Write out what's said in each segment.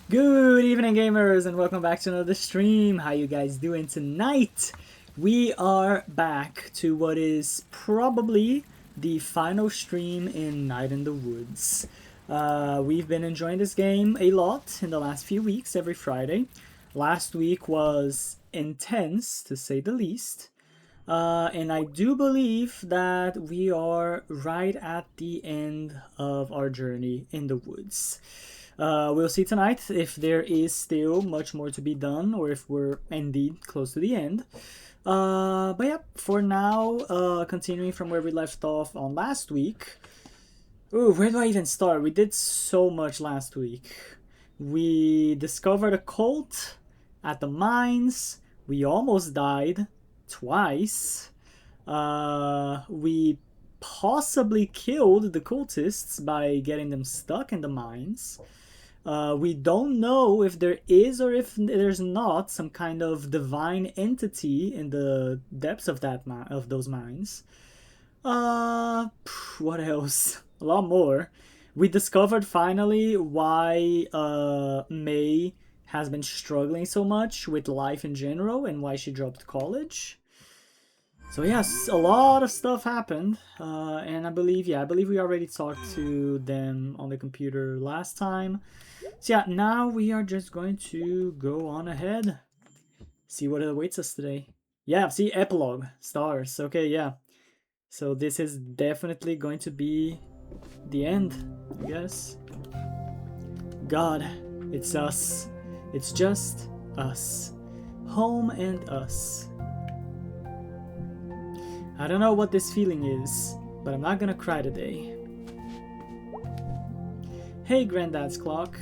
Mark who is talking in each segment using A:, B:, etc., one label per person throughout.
A: Good evening, gamers, and welcome back to another stream. How you guys doing tonight? We are back to what is probably the final stream in Night in the Woods. We've been enjoying this game a lot in the last few weeks, every Friday. Last week was intense, to say the least. And I do believe that we are right at the end of our journey in the woods. We'll see tonight if there is still much more to be done or if we're indeed close to the end. But yeah, for now, continuing from where we left off on last week. Ooh, where do I even start? We did so much last week. We discovered a cult at the mines. We almost died twice. We possibly killed the cultists by getting them stuck in the mines. We don't know if there is or if there's not some kind of divine entity in the depths of those mines. What else? A lot more. We discovered finally why May has been struggling so much with life in general and why she dropped college. So yes, a lot of stuff happened, and I believe we already talked to them on the computer last time. So yeah, now we are just going to go on ahead, see what awaits us today. Yeah, see, epilogue, stars, okay, yeah. So this is definitely going to be the end, I guess. God, it's us. It's just us. Home and us. I don't know what this feeling is, but I'm not gonna cry today. Hey, Granddad's clock.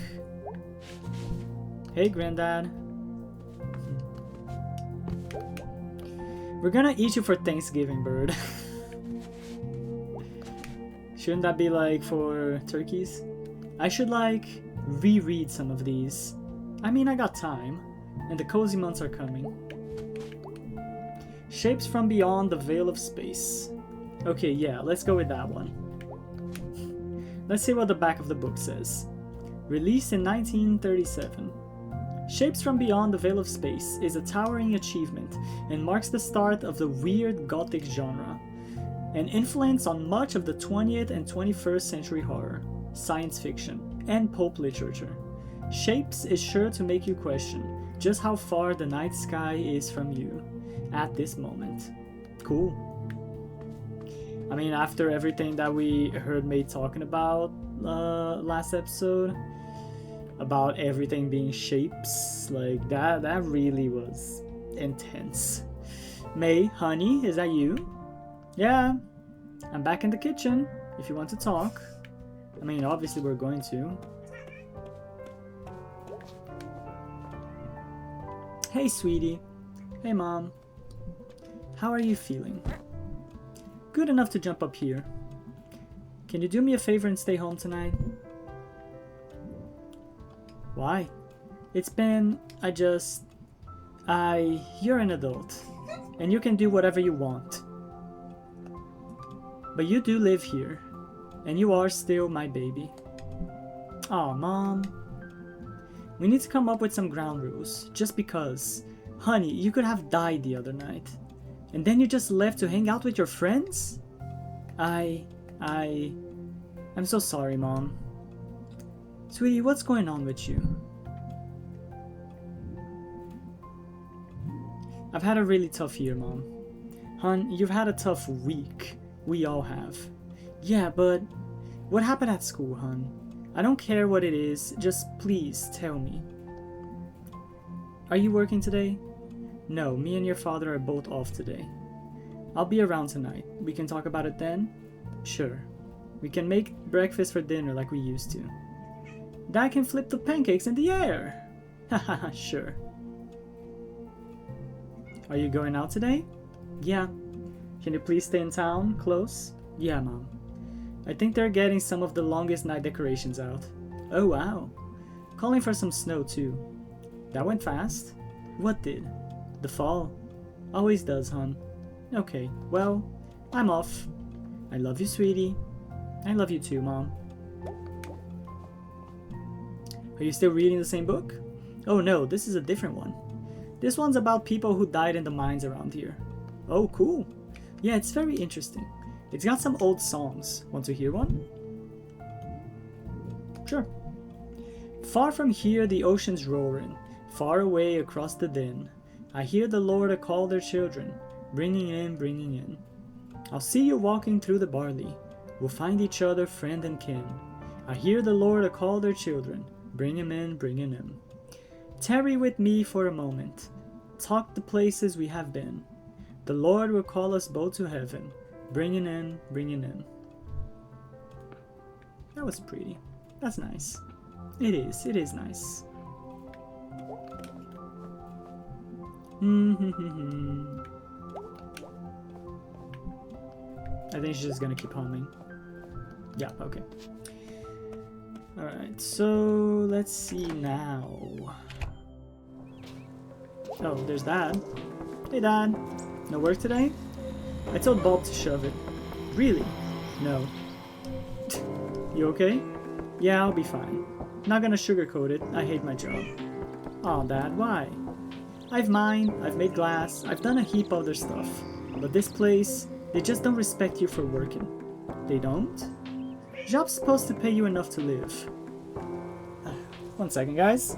A: Hey, Granddad. We're gonna eat you for Thanksgiving, bird. Shouldn't that be like for turkeys? I should like reread some of these. I mean, I got time, and the cozy months are coming. Shapes from beyond the veil of space. Okay, yeah, let's go with that one. Let's see what the back of the book says. Released in 1937. Shapes from Beyond the Veil of Space is a towering achievement and marks the start of the weird gothic genre, an influence on much of the 20th and 21st century horror, science fiction, and pulp literature. Shapes is sure to make you question just how far the night sky is from you at this moment. Cool. I mean, after everything that we heard May talking about last episode, about everything being shapes, like that really was intense. May, honey, is that you? Yeah, I'm back in the kitchen if you want to talk. I mean, obviously we're going to. Hey, sweetie. Hey, mom. How are you feeling? Good enough to jump up here. Can you do me a favor and stay home tonight? Why? It's been... You're an adult, and you can do whatever you want. But you do live here, and you are still my baby. Aw, Mom. We need to come up with some ground rules, just because. Honey, you could have died the other night. And then you just left to hang out with your friends? I'm so sorry, Mom. Sweetie, what's going on with you? I've had a really tough year, Mom. Hon, you've had a tough week. We all have. Yeah, but what happened at school, hon? I don't care what it is, just please tell me. Are you working today? No, me and your father are both off today. I'll be around tonight. We can talk about it then? Sure. We can make breakfast for dinner like we used to. Dad can flip the pancakes in the air! Haha, sure. Are you going out today? Yeah. Can you please stay in town, close? Yeah, Mom. I think they're getting some of the longest night decorations out. Oh, wow. Calling for some snow, too. That went fast. What did? The fall. Always does, hon. Okay, well, I'm off. I love you, sweetie. I love you too, Mom. Are you still reading the same book? Oh no, this is a different one. This one's about people who died in the mines around here. Oh, cool. Yeah, it's very interesting. It's got some old songs. Want to hear one? Sure. Far from here the ocean's roaring, far away across the din. I hear the Lord call their children, bringing in, bringing in. I'll see you walking through the barley. We'll find each other, friend and kin. I hear the Lord call their children, bring 'em in, bringing in. Tarry with me for a moment. Talk the places we have been. The Lord will call us both to heaven, bringing in, bringing in. That was pretty. That's nice. It is nice. I think she's just gonna keep humming. Yeah, okay. Alright, so let's see now. Oh, there's Dad. Hey Dad, no work today? I told Bob to shove it. Really? No. You okay? Yeah, I'll be fine. Not gonna sugarcoat it, I hate my job. Aw, Dad, why? I've mined, I've made glass, I've done a heap of other stuff. But this place, they just don't respect you for working. They don't? Job's supposed to pay you enough to live. One second, guys.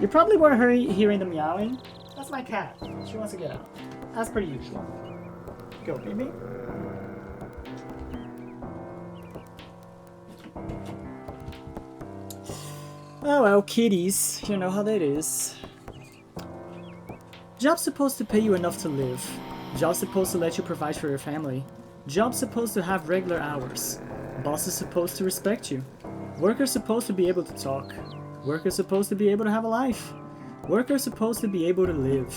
A: You probably were hearing the meowing. That's my cat. She wants to get out. As per usual. Go, baby. Oh well, kitties. You know how that is. Job's supposed to pay you enough to live. Job's supposed to let you provide for your family. Job's supposed to have regular hours. Boss is supposed to respect you. Worker's supposed to be able to talk. Worker's supposed to be able to have a life. Worker's supposed to be able to live.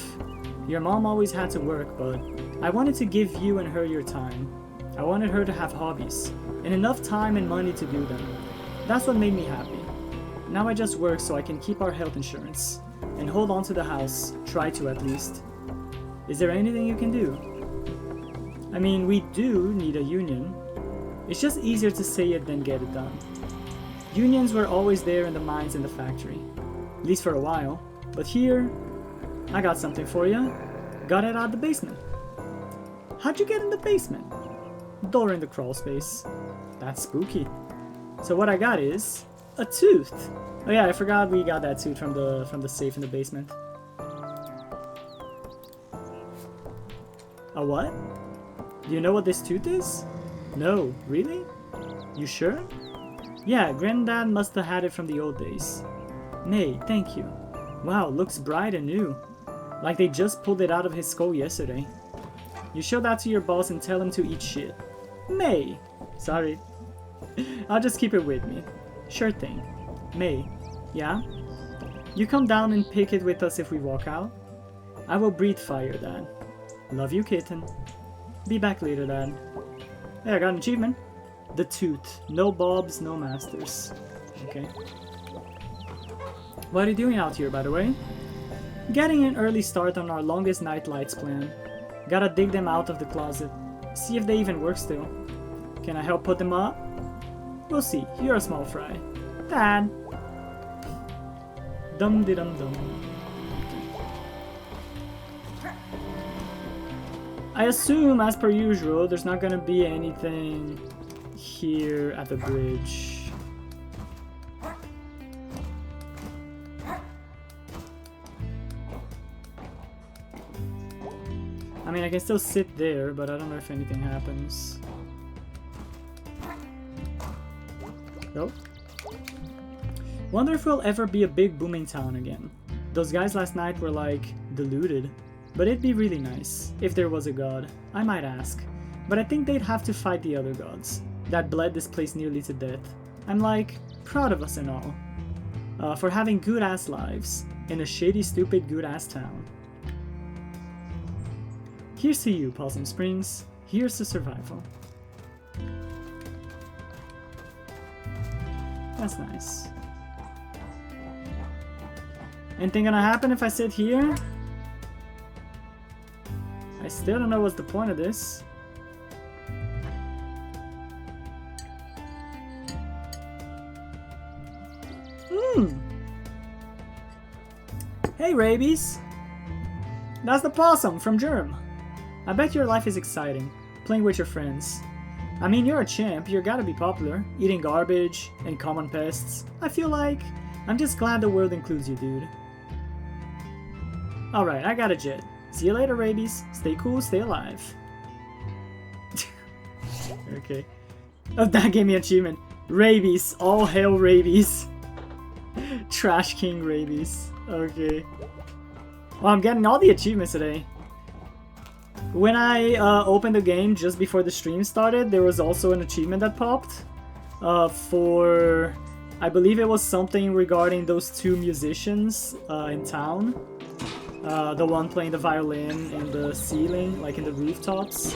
A: Your mom always had to work, but I wanted to give you and her your time. I wanted her to have hobbies, and enough time and money to do them. That's what made me happy. Now I just work so I can keep our health insurance, and hold on to the house, try to at least. Is there anything you can do? I mean, we do need a union. It's just easier to say it than get it done. Unions were always there in the mines and the factory. At least for a while. But here, I got something for you. Got it out of the basement. How'd you get in the basement? Door in the crawl space. That's spooky. So what I got is a tooth. Oh yeah, I forgot we got that tooth from the safe in the basement. A what? Do you know what this tooth is? No, really? You sure? Yeah, Granddad must have had it from the old days. May, thank you. Wow, looks bright and new. Like they just pulled it out of his skull yesterday. You show that to your boss and tell him to eat shit. May! Sorry. I'll just keep it with me. Sure thing. May. Yeah? You come down and pick it with us if we walk out? I will breathe fire, Dad. Love you, kitten. Be back later, Dad. Hey, I got an achievement. The tooth. No Bobs, no masters. Okay. What are you doing out here, by the way? Getting an early start on our longest night lights plan. Gotta dig them out of the closet. See if they even work still. Can I help put them up? We'll see. You're a small fry. Dad. Dum-de-dum-dum. I assume, as per usual, there's not gonna be anything here at the bridge. I mean, I can still sit there, but I don't know if anything happens. Nope. Wonder if we'll ever be a big booming town again. Those guys last night were like, deluded. But it'd be really nice, if there was a god. I might ask. But I think they'd have to fight the other gods that bled this place nearly to death. I'm like, proud of us and all. For having good-ass lives in a shady, stupid, good-ass town. Here's to you, Possum Springs. Here's to survival. That's nice. Anything gonna happen if I sit here? I still don't know what's the point of this. Hey, Rabies! That's the possum from Germ. I bet your life is exciting, playing with your friends. I mean, you're a champ, you gotta be popular, eating garbage and common pests. I feel like I'm just glad the world includes you, dude. Alright, I got a jet. See you later, Rabies. Stay cool, stay alive. Okay. Oh, that gave me an achievement. Rabies. All hail Rabies. Trash King Rabies. Okay. Well, I'm getting all the achievements today. When I opened the game just before the stream started, there was also an achievement that popped. For... I believe it was something regarding those two musicians in town. The one playing the violin in the ceiling, like in the rooftops.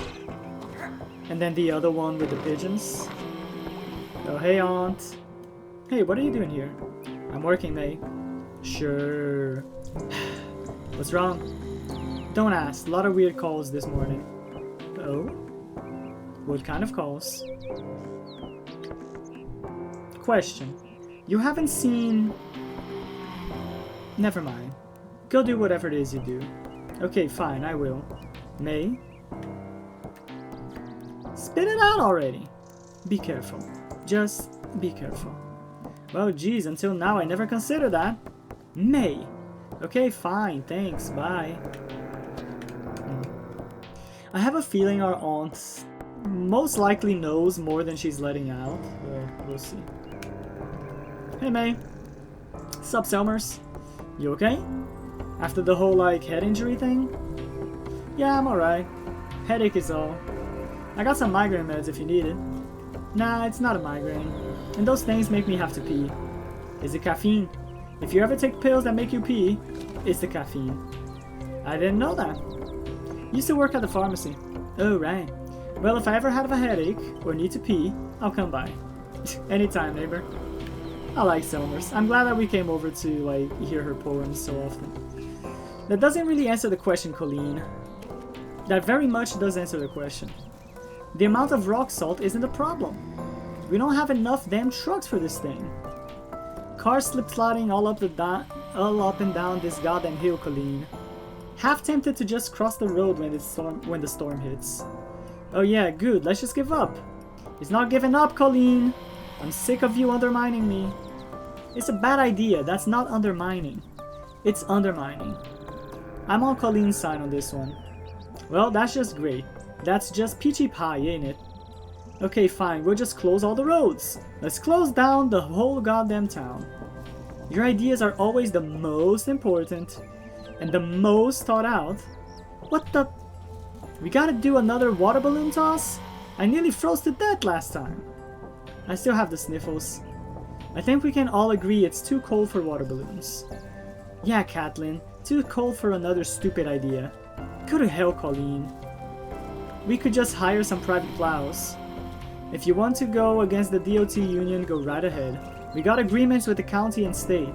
A: And then the other one with the pigeons. Oh, hey, Aunt. Hey, what are you doing here? I'm working, May. Sure. What's wrong? Don't ask. A lot of weird calls this morning. Oh? What kind of calls? Question. You haven't seen... Never mind. Go do whatever it is you do. Okay, fine, I will. May? Spit it out already! Be careful. Just be careful. Well, geez, until now I never considered that. May! Okay, fine, thanks, bye. I have a feeling our aunt most likely knows more than she's letting out. Well, we'll see. Hey, May. Sup, Selmers? You okay? After the whole, like, head injury thing? Yeah, I'm alright. Headache is all. I got some migraine meds if you need it. Nah, it's not a migraine. And those things make me have to pee. Is it caffeine? If you ever take pills that make you pee, it's the caffeine. I didn't know that. Used to work at the pharmacy. Oh, right. Well, if I ever have a headache or need to pee, I'll come by. Anytime, neighbor. I like Selmers. I'm glad that we came over to, like, hear her poems so often. That doesn't really answer the question, Colleen. That very much does answer the question. The amount of rock salt isn't a problem. We don't have enough damn trucks for this thing. Cars slip-sliding all up and down this goddamn hill, Colleen. Half tempted to just cross the road when the storm hits. Oh yeah, good. Let's just give up. It's not giving up, Colleen. I'm sick of you undermining me. It's a bad idea. That's not undermining. It's undermining. I'm on Colleen's side on this one. Well, that's just great. That's just peachy pie, ain't it? Okay, fine. We'll just close all the roads. Let's close down the whole goddamn town. Your ideas are always the most important and the most thought out. What the... We gotta do another water balloon toss? I nearly froze to death last time. I still have the sniffles. I think we can all agree it's too cold for water balloons. Yeah, Catelyn. Too cold for another stupid idea. Go to hell, Colleen. We could just hire some private plows. If you want to go against the DOT union, go right ahead. We got agreements with the county and state.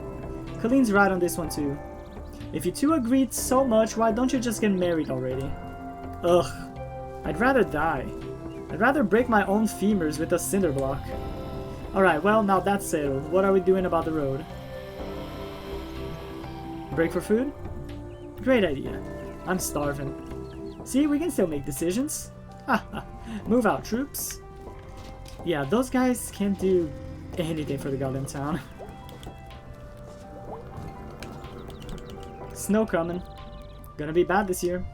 A: Colleen's right on this one too. If you two agreed so much, why don't you just get married already? Ugh. I'd rather die. I'd rather break my own femurs with a cinder block. Alright, well, now that's settled. What are we doing about the road? Break for food? Great idea. I'm starving. See, we can still make decisions. Haha. Move out, troops. Yeah, those guys can't do anything for the goddamn town. Snow coming. Gonna be bad this year.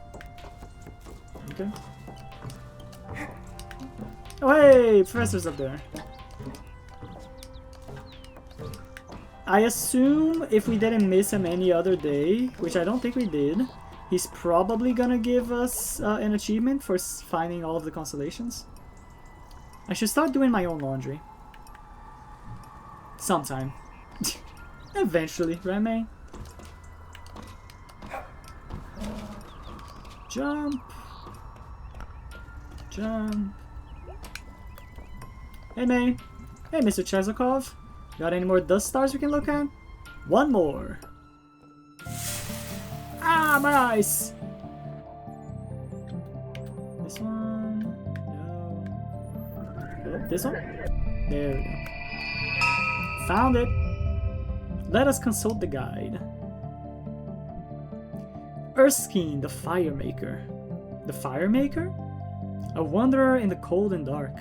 A: Okay. Oh hey! Professor's up there. I assume if we didn't miss him any other day, which I don't think we did, he's probably gonna give us an achievement for finding all of the constellations. I should start doing my own laundry. Sometime. Eventually, right, May? Jump. Jump. Hey, May. Hey, Mr. Chezokov. Got any more dust stars we can look at? One more. Ah, my eyes! This one? No. Oh, this one? There we go. Found it! Let us consult the guide. Erskine, the Fire Maker. The Fire Maker? A wanderer in the cold and dark,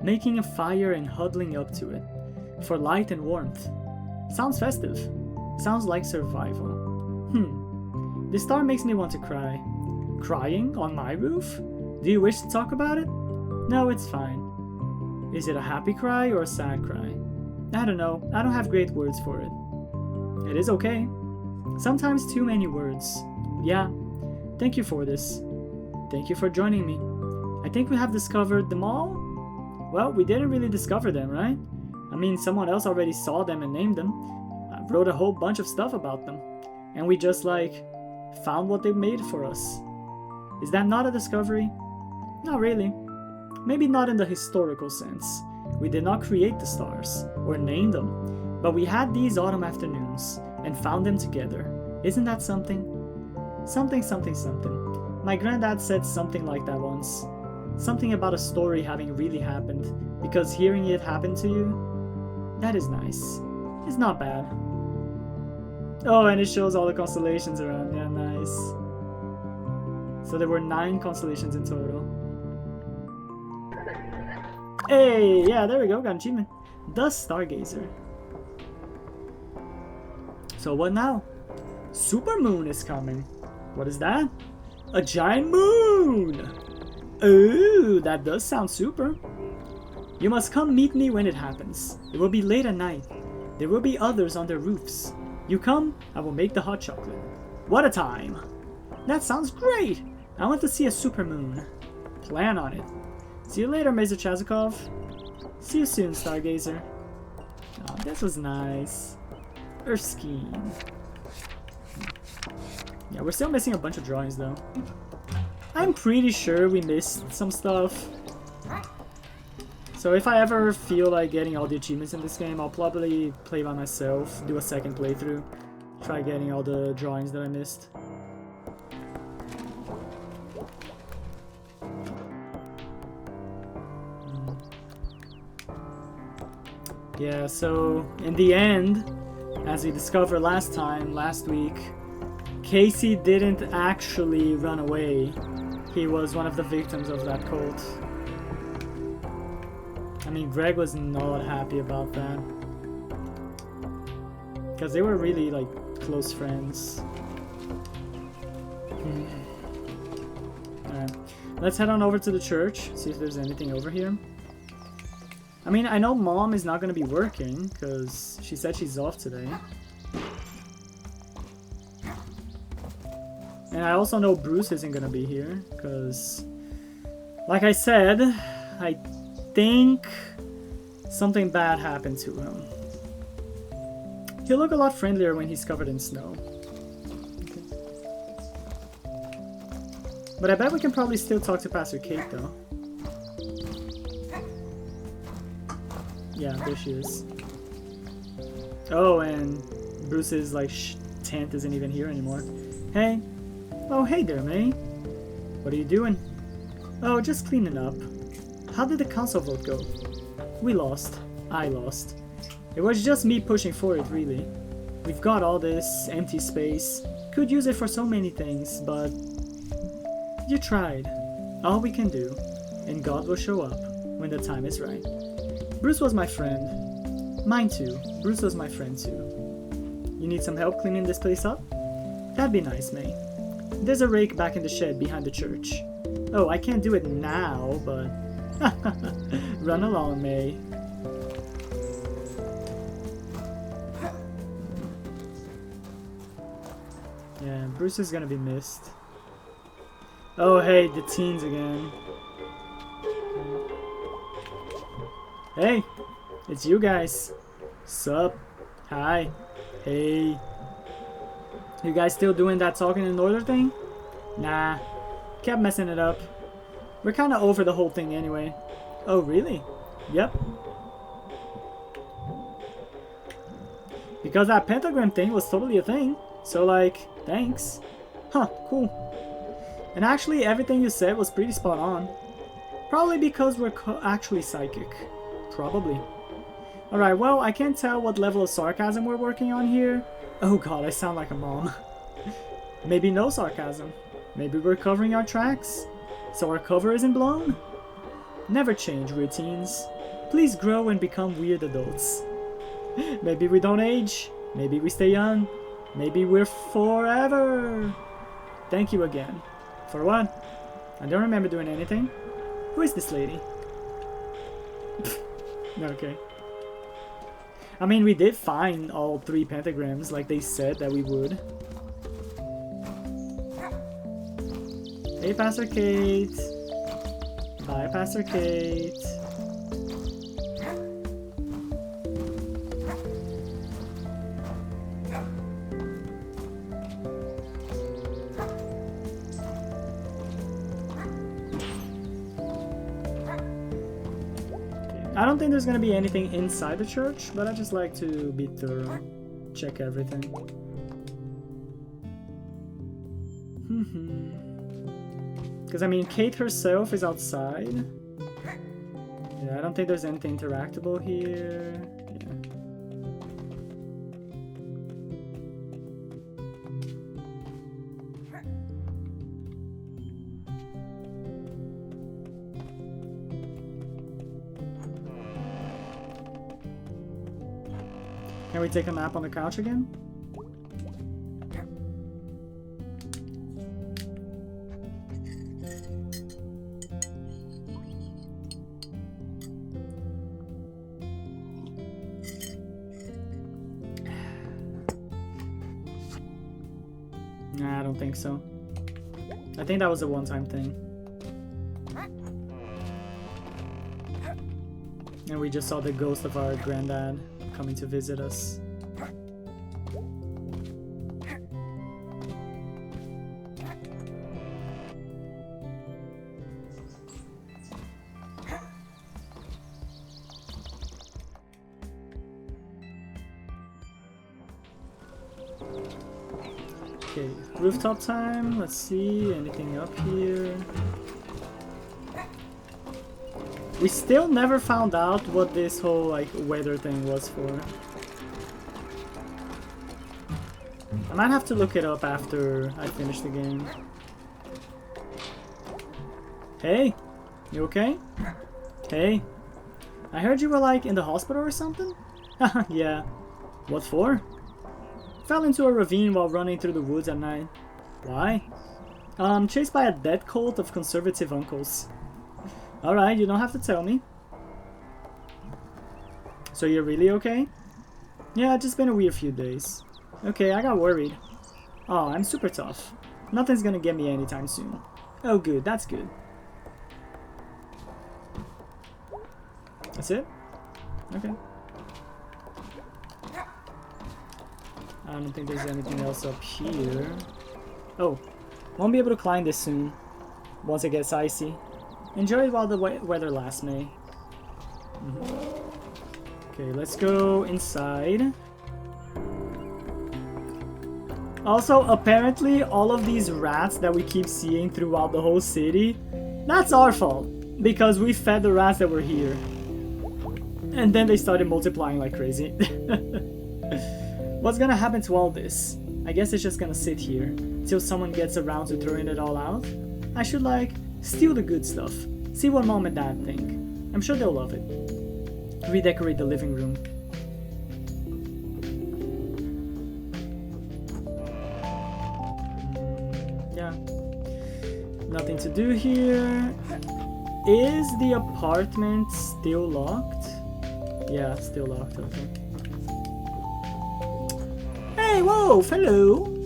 A: making a fire and huddling up to it, for light and warmth. Sounds festive. Sounds like survival. This star makes me want to cry. Crying on my roof? Do you wish to talk about it? No, it's fine. Is it a happy cry or a sad cry? I don't know. I don't have great words for it. It is okay. Sometimes too many words. Yeah. Thank you for this. Thank you for joining me. I think we have discovered them all? Well, we didn't really discover them, right? I mean, someone else already saw them and named them. I wrote a whole bunch of stuff about them. And we just, like, found what they made for us. Is that not a discovery? Not really. Maybe not in the historical sense. We did not create the stars, or name them. But we had these autumn afternoons, and found them together. Isn't that something? Something, something, something. My granddad said something like that once. Something about a story having really happened, because hearing it happen to you, that is nice. It's not bad. Oh, and it shows all the constellations around. Yeah, nice. So there were 9 constellations in total. Hey, yeah, there we go, got an achievement. The Stargazer. So what now? Supermoon is coming. What is that? A giant moon! Ooh, that does sound super. You must come meet me when it happens. It will be late at night. There will be others on their roofs. You come, I will make the hot chocolate. What a time! That sounds great! I want to see a supermoon. Plan on it. See you later, Mr. Chazikov. See you soon, Stargazer. Oh, this was nice. Erskine. Yeah, we're still missing a bunch of drawings though. I'm pretty sure we missed some stuff. So if I ever feel like getting all the achievements in this game, I'll probably play by myself, do a second playthrough, try getting all the drawings that I missed. Yeah, so in the end, as we discovered last week, Casey didn't actually run away. He was one of the victims of that cult. I mean, Greg was not happy about that. Because they were really, like, close friends. Alright, let's head on over to the church, see if there's anything over here. I mean, I know Mom is not going to be working, because she said she's off today. And I also know Bruce isn't going to be here, because, like I said, I think something bad happened to him. He'll look a lot friendlier when he's covered in snow. Okay. But I bet we can probably still talk to Pastor Kate, though. Yeah, there she is. Oh, and Bruce's, like, tent isn't even here anymore. Hey. Oh, hey there, May. What are you doing? Oh, just cleaning up. How did the council vote go? We lost. I lost. It was just me pushing for it, really. We've got all this empty space. Could use it for so many things, but... You tried. All we can do. And God will show up when the time is right. Bruce was my friend. Mine too. Bruce was my friend too. You need some help cleaning this place up? That'd be nice, May. There's a rake back in the shed behind the church. Oh, I can't do it now, but... Run along, May. Yeah, Bruce is gonna be missed. Oh, hey, the teens again. Hey, it's you guys. Sup? Hi. Hey. You guys still doing that talking in order thing? Nah. Kept messing it up. We're kinda over the whole thing anyway. Oh, really? Yep. Because that pentagram thing was totally a thing. So, like, thanks. Huh, cool. And actually, everything you said was pretty spot on. Probably because we're actually psychic. Probably. Alright, well, I can't tell what level of sarcasm we're working on here. Oh god, I sound like a mom. Maybe no sarcasm. Maybe we're covering our tracks, so our cover isn't blown? Never change routines. Please grow and become weird adults. Maybe we don't age. Maybe we stay young. Maybe we're forever. Thank you again. For what? I don't remember doing anything. Who is this lady? Okay. I mean, we did find all 3 pentagrams like they said that we would. Hey, Pastor Kate. Bye, Pastor Kate. I don't think there's gonna be anything inside the church, but I just like to be thorough. Check everything. Because I mean, Kate herself is outside. Yeah, I don't think there's anything interactable here. Can we take a nap on the couch again? Nah, I don't think so. I think that was a one-time thing. And we just saw the ghost of our granddad coming to visit us. Okay, rooftop time. Let's see, anything up here? We still never found out what this whole like weather thing was for. I might have to look it up after I finish the game. Hey, you okay? Hey, I heard you were like in the hospital or something? Yeah. What for? Fell into a ravine while running through the woods at night. Why? Chased by a dead cult of conservative uncles. Alright, you don't have to tell me. So you're really okay? Yeah, it's just been a weird few days. Okay, I got worried. Oh, I'm super tough. Nothing's gonna get me anytime soon. Oh good, that's good. That's it? Okay. I don't think there's anything else up here. Oh, won't be able to climb this soon. Once it gets icy. Enjoy it while the weather lasts, May. Okay, let's go inside. Also, apparently, all of these rats that we keep seeing throughout the whole city, that's our fault. Because we fed the rats that were here. And then they started multiplying like crazy. What's gonna happen to all this? I guess it's just gonna sit here till someone gets around to throwing it all out. I should like steal the good stuff. See what mom and dad think. I'm sure they'll love it. Redecorate the living room. Yeah. Nothing to do here. Is the apartment still locked? Yeah, still locked, okay. Hey, whoa, hello!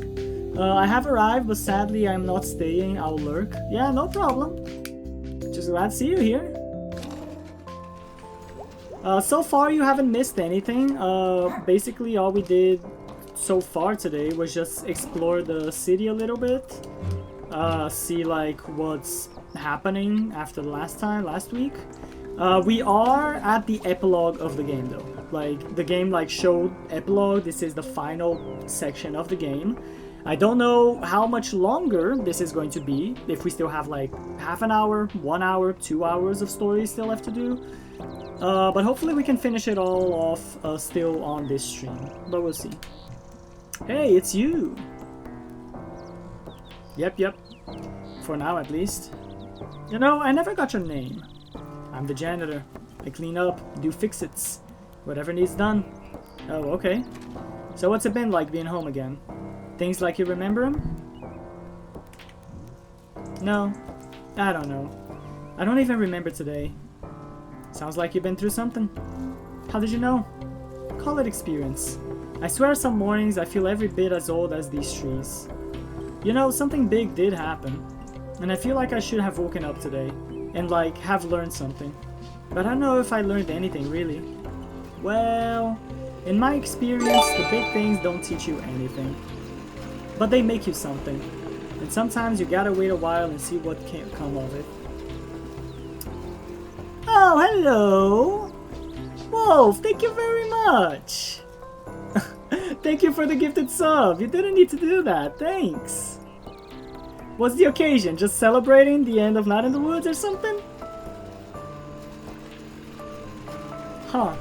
A: I have arrived, but sadly I'm not staying, I'll lurk. Yeah, no problem. Just glad to see you here. So far you haven't missed anything. Basically all we did so far today was just explore the city a little bit. See like what's happening after the last week. We are at the epilogue of the game though. Like the game like showed epilogue. This is the final section of the game. I don't know how much longer this is going to be, if we still have like half an hour, 1 hour, 2 hours of story still left to do. But hopefully we can finish it all off still on this stream, but we'll see. Hey, it's you! Yep. For now, at least. You know, I never got your name. I'm the janitor. I clean up, do fix-its. Whatever needs done. Oh, okay. So what's it been like being home again? Things like you remember them? No. I don't know. I don't even remember today. Sounds like you've been through something. How did you know? Call it experience. I swear some mornings I feel every bit as old as these trees. You know, something big did happen. And I feel like I should have woken up today. And like, have learned something. But I don't know if I learned anything really. Well, in my experience, the big things don't teach you anything. But they make you something. And sometimes you gotta wait a while and see what can come of it. Oh, hello! Wolf, thank you very much! Thank you for the gifted sub. You didn't need to do that. Thanks. What's the occasion? Just celebrating the end of Night in the Woods or something? Huh.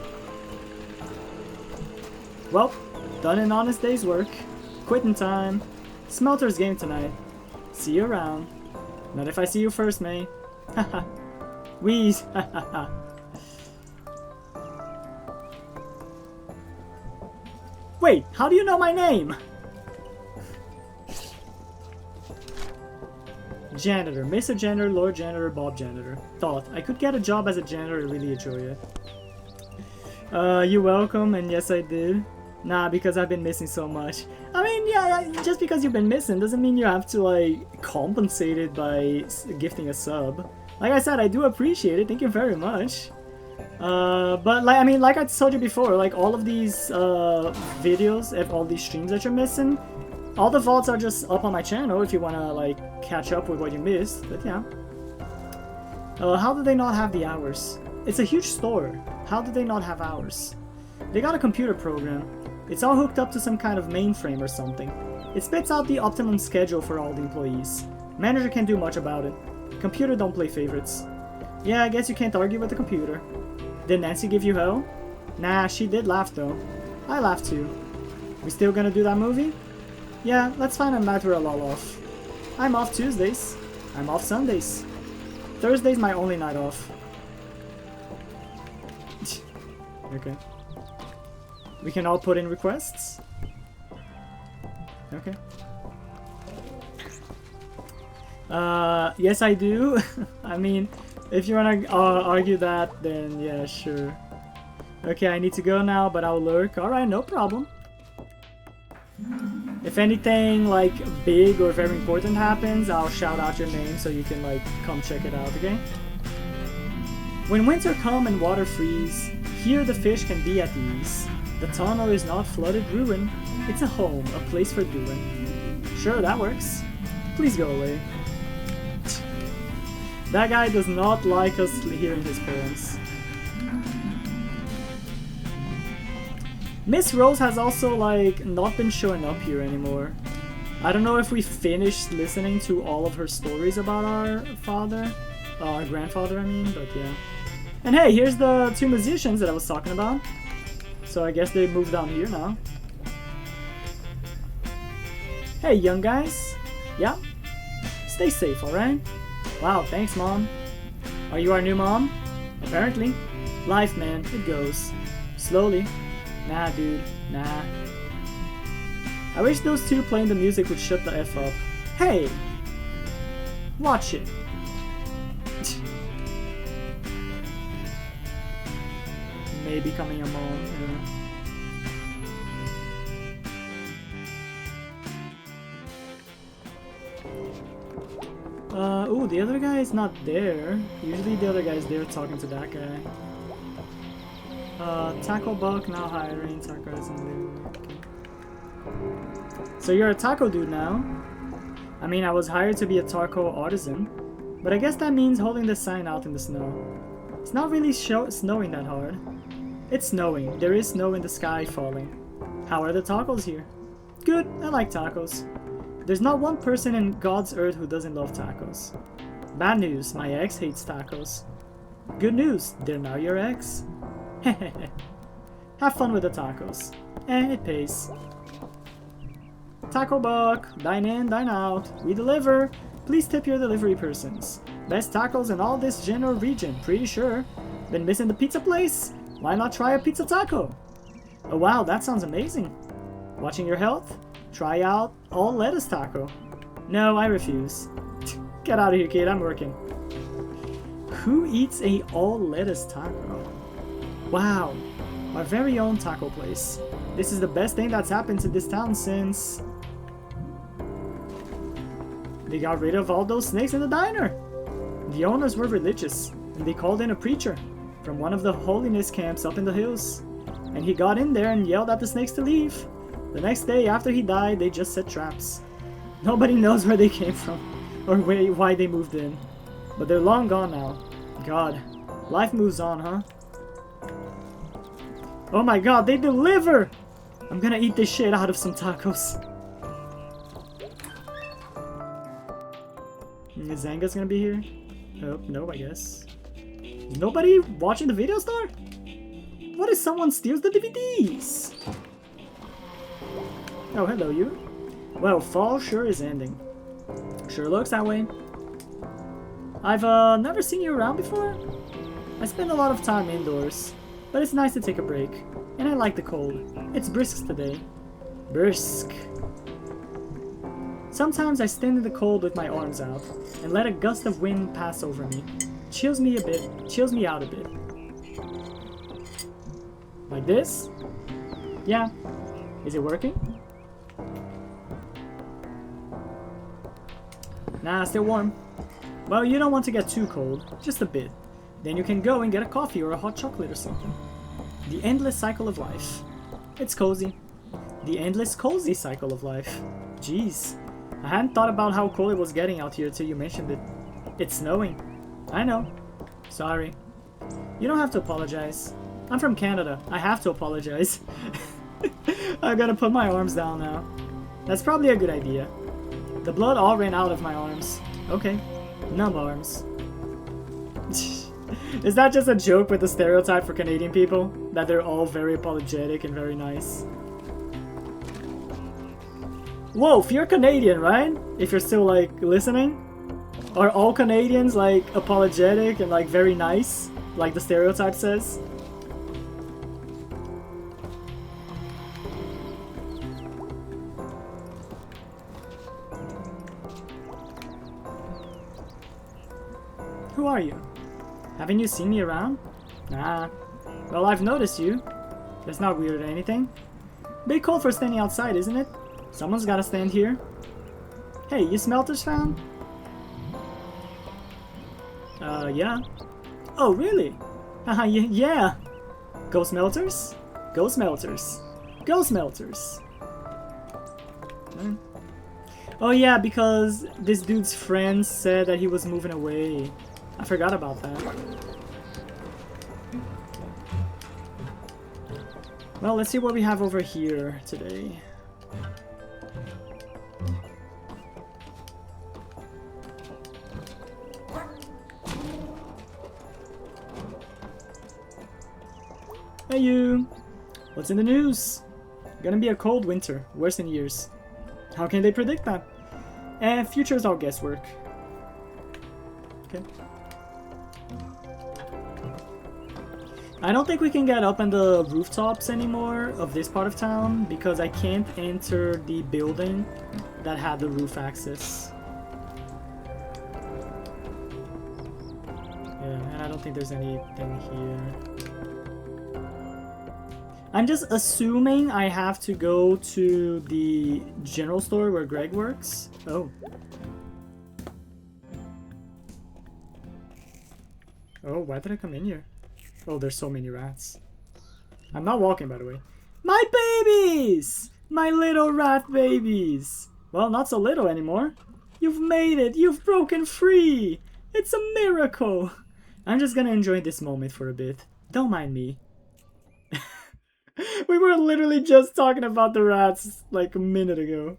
A: Well, done an honest day's work. Quitting time. Smelter's game tonight. See you around. Not if I see you first, May. Haha. Wheeze. Hahaha. Wait, how do you know my name? Janitor, Mr. Janitor, Lord Janitor, Bob Janitor. Thought, I could get a job as a janitor and really enjoy it. You're welcome, and yes I did. Nah, because I've been missing so much. I mean, yeah, just because you've been missing doesn't mean you have to, like, compensate it by gifting a sub. Like I said, I do appreciate it, thank you very much. But like, I mean, like I told you before, like all of these videos, all these streams that you're missing, all the vaults are just up on my channel if you wanna like catch up with what you missed. But yeah. How do they not have the hours? It's a huge store. How do they not have hours? They got a computer program. It's all hooked up to some kind of mainframe or something. It spits out the optimum schedule for all the employees. Manager can't do much about it. Computer don't play favorites. Yeah, I guess you can't argue with the computer. Did Nancy give you hell? Nah, she did laugh though. I laughed too. We still gonna do that movie? Yeah, let's find a night we're all off. I'm off Tuesdays. I'm off Sundays. Thursday's my only night off. Okay. We can all put in requests? Okay. Yes I do. I mean, if you wanna argue that, then yeah, sure. Okay, I need to go now, but I'll lurk. Alright, no problem. If anything, like, big or very important happens, I'll shout out your name so you can, like, come check it out, okay? When winter come and water freeze, here the fish can be at ease. The tunnel is not flooded ruin. It's a home, a place for doing. Sure, that works. Please go away. That guy does not like us hearing his poems. Miss Rose has also, like, not been showing up here anymore. I don't know if we finished listening to all of her stories about our father. Our grandfather, I mean, but yeah. And hey, here's the two musicians that I was talking about. So I guess they moved down here now. Hey, young guys. Yeah? Stay safe, alright? Wow, thanks, Mom. Are you our new mom? Apparently. Life, man, it goes. Slowly. Nah, dude. Nah. I wish those two playing the music would shut the F up. Hey! Watch it. Maybe becoming a mom. Yeah. Ooh, the other guy is not there. Usually the other guy is there talking to that guy. Taco Buck now hiring sarcasm. So you're a taco dude now? I mean, I was hired to be a taco artisan, but I guess that means holding the sign out in the snow. It's not really snowing that hard. It's snowing. There is snow in the sky falling. How are the tacos here? Good, I like tacos. There's not one person in God's earth who doesn't love tacos. Bad news, my ex hates tacos. Good news, they're now your ex. Have fun with the tacos. It pays. Taco Buck. Dine in, dine out. We deliver. Please tip your delivery persons. Best tacos in all this general region, pretty sure. Been missing the pizza place? Why not try a pizza taco? Oh wow, that sounds amazing. Watching your health? Try out all lettuce taco. No, I refuse. Get out of here, kid, I'm working. Who eats a all lettuce taco? Wow, my very own taco place. This is the best thing that's happened to this town since they got rid of all those snakes in the diner. The owners were religious, and they called in a preacher from one of the holiness camps up in the hills. And he got in there and yelled at the snakes to leave. The next day after he died, they just set traps. Nobody knows where they came from, or why they moved in. But they're long gone now. God, life moves on, huh? Oh my god, they deliver! I'm gonna eat this shit out of some tacos. Zanga's gonna be here? Oh, no, I guess. Nobody watching the video store? What if someone steals the DVDs? Oh, hello, you. Well, fall sure is ending. Sure looks that way. I've never seen you around before. I spend a lot of time indoors, but it's nice to take a break. And I like the cold. It's brisk today. Brisk. Sometimes I stand in the cold with my arms out and let a gust of wind pass over me. Chills me out a bit. Like this? Yeah. Is it working? Nah, still warm. Well, you don't want to get too cold, just a bit. Then you can go and get a coffee or a hot chocolate or something. The endless cycle of life. It's cozy. The endless cozy cycle of life. Jeez. I hadn't thought about how cold it was getting out here till you mentioned it. It's snowing. I know. Sorry. You don't have to apologize. I'm from Canada. I have to apologize. I gotta put my arms down now. That's probably a good idea. The blood all ran out of my arms. Okay. Numb arms. Is that just a joke with the stereotype for Canadian people? That they're all very apologetic and very nice? Whoa, if you're Canadian, right? If you're still, like, listening? Are all Canadians, like, apologetic and, like, very nice? Like the stereotype says? Who are you? Haven't you seen me around? Nah. Well, I've noticed you. That's not weird or anything. Bit cold for standing outside, isn't it? Someone's gotta stand here. Hey, you Smelters fan? Yeah. Oh, really? Haha, yeah. Go Smelters? Go Smelters. Go Smelters. Oh yeah, because this dude's friend said that he was moving away. I forgot about that. Well, let's see what we have over here today. Hey you! What's in the news? Gonna be a cold winter, worse in years. How can they predict that? Future's all guesswork. Okay. I don't think we can get up on the rooftops anymore of this part of town because I can't enter the building that had the roof access. Yeah, and I don't think there's anything here. I'm just assuming I have to go to the general store where Greg works. Oh. Oh, why did I come in here? Oh, there's so many rats. I'm not walking, by the way. My babies! My little rat babies! Well, not so little anymore. You've made it! You've broken free! It's a miracle! I'm just gonna enjoy this moment for a bit. Don't mind me. We were literally just talking about the rats like a minute ago.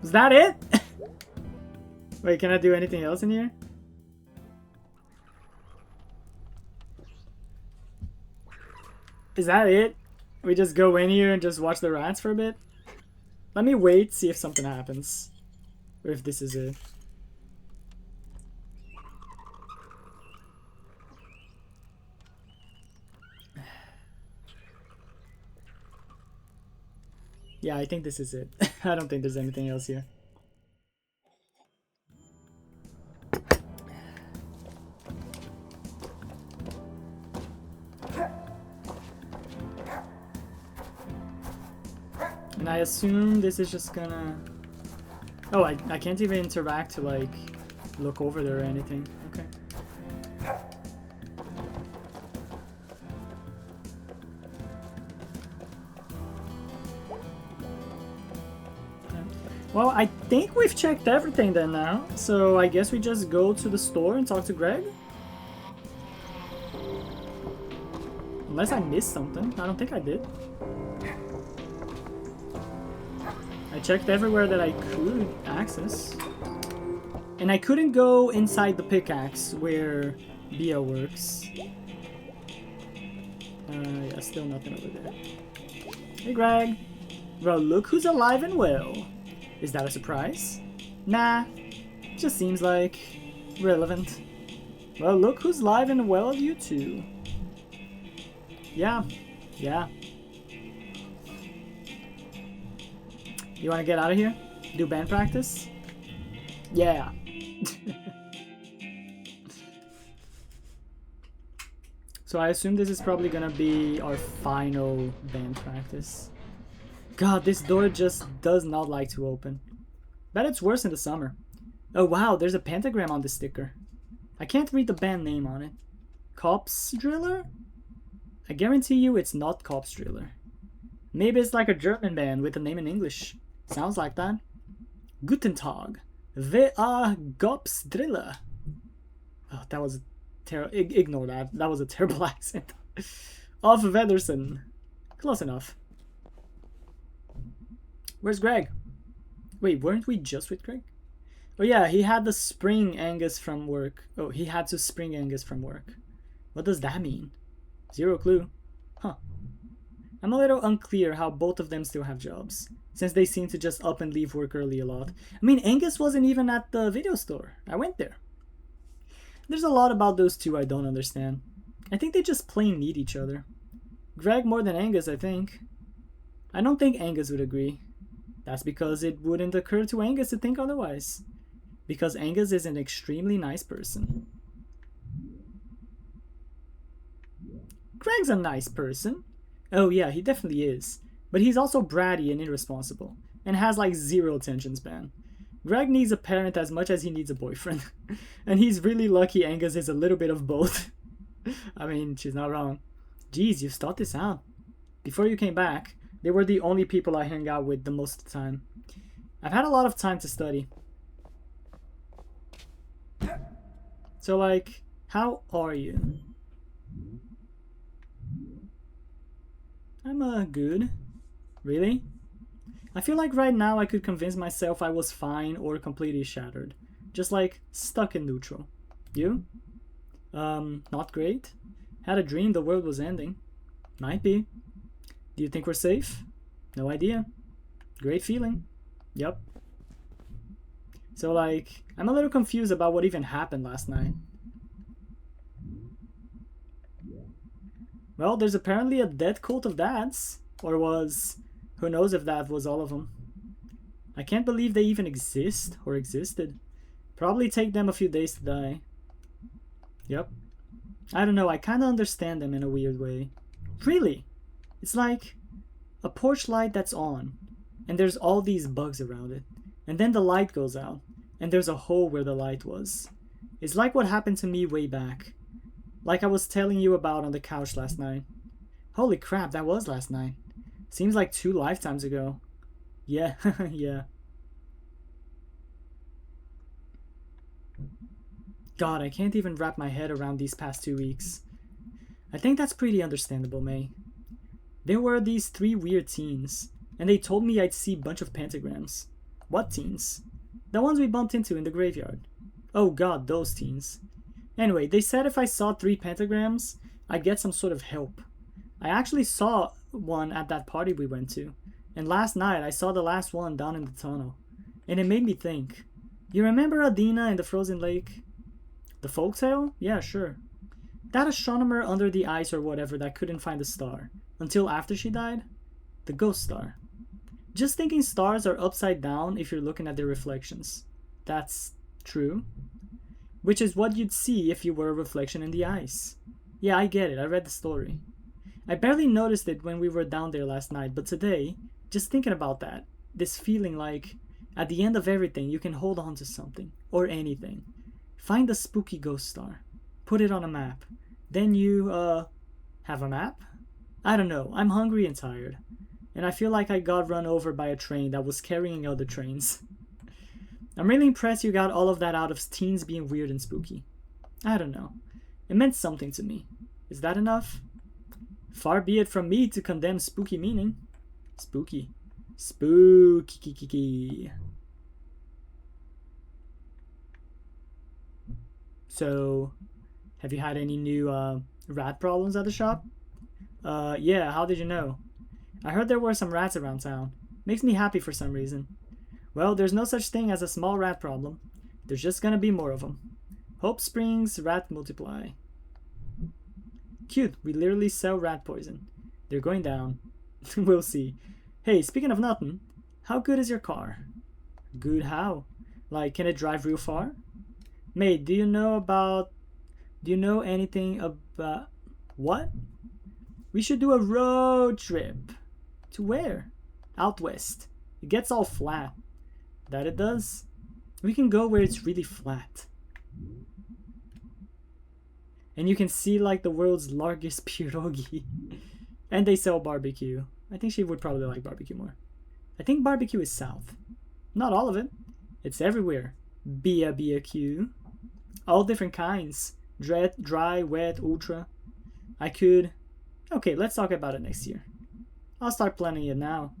A: Is that it? Wait, can I do anything else in here? Is that it? We just go in here and just watch the rats for a bit? Let me wait, see if something happens. Or if this is it. Yeah, I think this is it. I don't think there's anything else here. And I assume this is just gonna... Oh, I can't even interact to, like, look over there or anything. Okay. Well, I think we've checked everything then now, so I guess we just go to the store and talk to Greg? Unless I missed something. I don't think I did. I checked everywhere that I could access. And I couldn't go inside the pickaxe where Bia works. Yeah, still nothing over there. Hey Greg! Well, look who's alive and well. Is that a surprise? Nah, just seems like relevant. Well, look who's live and well, you too. Yeah. You wanna get out of here? Do band practice? Yeah. So I assume this is probably gonna be our final band practice. God, this door just does not like to open. Bet it's worse in the summer. Oh wow, there's a pentagram on the sticker. I can't read the band name on it. Cops Driller? I guarantee you it's not Cops Driller. Maybe it's like a German band with a name in English. Sounds like that. Guten Tag. Wer Cops Driller? Oh, that was terrible. Ignore that. That was a terrible accent. Of Wederson. Close enough. Where's Greg? Wait, weren't we just with Greg? Oh yeah, he had to spring Angus from work. Oh, he had to spring Angus from work. What does that mean? Zero clue. Huh. I'm a little unclear how both of them still have jobs, since they seem to just up and leave work early a lot. I mean, Angus wasn't even at the video store. I went there. There's a lot about those two I don't understand. I think they just plain need each other. Greg more than Angus, I think. I don't think Angus would agree. That's because it wouldn't occur to Angus to think otherwise. Because Angus is an extremely nice person. Greg's a nice person. Oh yeah, he definitely is. But he's also bratty and irresponsible. And has like zero attention span. Greg needs a parent as much as he needs a boyfriend. And he's really lucky Angus is a little bit of both. I mean, she's not wrong. Geez, you've thought this out. Before you came back, they were the only people I hang out with the most of the time. I've had a lot of time to study. So like, how are you? I'm good. Really? I feel like right now I could convince myself I was fine or completely shattered. Just like, stuck in neutral. You? Not great. Had a dream the world was ending. Might be. Do you think we're safe? No idea. Great feeling. Yep. So like, I'm a little confused about what even happened last night. Well, there's apparently a dead cult of dads. Or was... Who knows if that was all of them. I can't believe they even exist or existed. Probably take them a few days to die. Yep. I don't know, I kinda understand them in a weird way. Really? It's like a porch light that's on, and there's all these bugs around it. And then the light goes out, and there's a hole where the light was. It's like what happened to me way back. Like I was telling you about on the couch last night. Holy crap, that was last night. Seems like 2 lifetimes ago. Yeah, yeah. God, I can't even wrap my head around these past 2 weeks. I think that's pretty understandable, May. There were these 3 weird teens, and they told me I'd see a bunch of pentagrams. What teens? The ones we bumped into in the graveyard. Oh god, those teens. Anyway, they said if I saw 3 pentagrams, I'd get some sort of help. I actually saw one at that party we went to. And last night I saw the last one down in the tunnel. And it made me think. You remember Adina in the frozen lake? The folktale? Yeah, sure. That astronomer under the ice or whatever that couldn't find the star. Until after she died? The ghost star. Just thinking stars are upside down if you're looking at their reflections. That's true. Which is what you'd see if you were a reflection in the ice. Yeah, I get it. I read the story. I barely noticed it when we were down there last night, but today, just thinking about that, this feeling like at the end of everything you can hold on to something, or anything. Find the spooky ghost star. Put it on a map. Then you, have a map? I don't know. I'm hungry and tired. And I feel like I got run over by a train that was carrying other trains. I'm really impressed you got all of that out of teens being weird and spooky. I don't know. It meant something to me. Is that enough? Far be it from me to condemn spooky meaning. Spooky. Spooky. So, have you had any new rat problems at the shop? Yeah, how did you know? I heard there were some rats around town. Makes me happy for some reason. Well, there's no such thing as a small rat problem. There's just gonna be more of them. Hope springs, rat multiply. Cute, we literally sell rat poison. They're going down. We'll see. Hey, speaking of nothing, how good is your car? Good how? Like, can it drive real far? Mate, do you know anything about... What? We should do a road trip. To where? Out west. It gets all flat. That it does? We can go where it's really flat. And you can see like the world's largest pierogi. And they sell barbecue. I think she would probably like barbecue more. I think barbecue is south. Not all of it. It's everywhere. BBQ. All different kinds. Dry, wet, ultra. I could... Okay, let's talk about it next year. I'll start planning it now.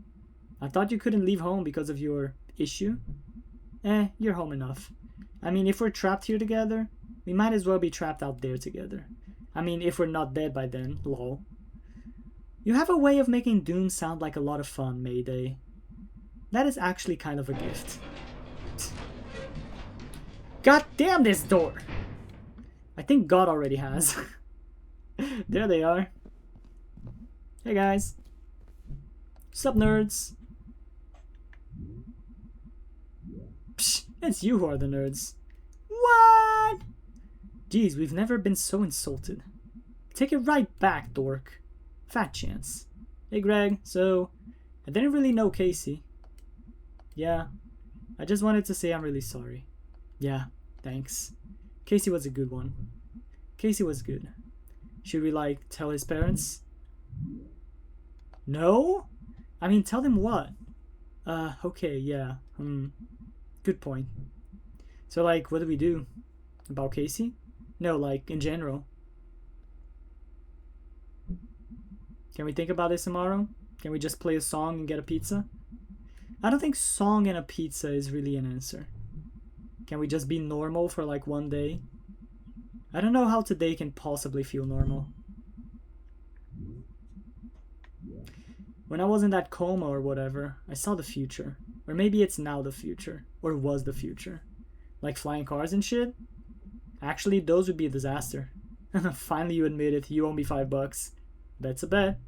A: I thought you couldn't leave home because of your issue. You're home enough. I mean, if we're trapped here together, we might as well be trapped out there together. I mean, if we're not dead by then, lol. You have a way of making Doom sound like a lot of fun, Mayday. That is actually kind of a gift. God damn this door! I think God already has. There they are. Hey guys. Sup nerds? Psh, it's you who are the nerds. What? Geez, we've never been so insulted. Take it right back, dork. Fat chance. Hey Greg, so I didn't really know Casey. Yeah, I just wanted to say I'm really sorry. Yeah, thanks. Casey was a good one. Casey was good. Should we like tell his parents? No? I mean, tell them what? Okay, yeah. Good point. So like, what do we do? About Casey? No, like, in general. Can we think about this tomorrow? Can we just play a song and get a pizza? I don't think song and a pizza is really an answer. Can we just be normal for like one day? I don't know how today can possibly feel normal. When I was in that coma or whatever, I saw the future. Or maybe it's now the future. Or was the future. Like flying cars and shit? Actually, those would be a disaster. Finally you admit it, you owe me $5. That's a bet.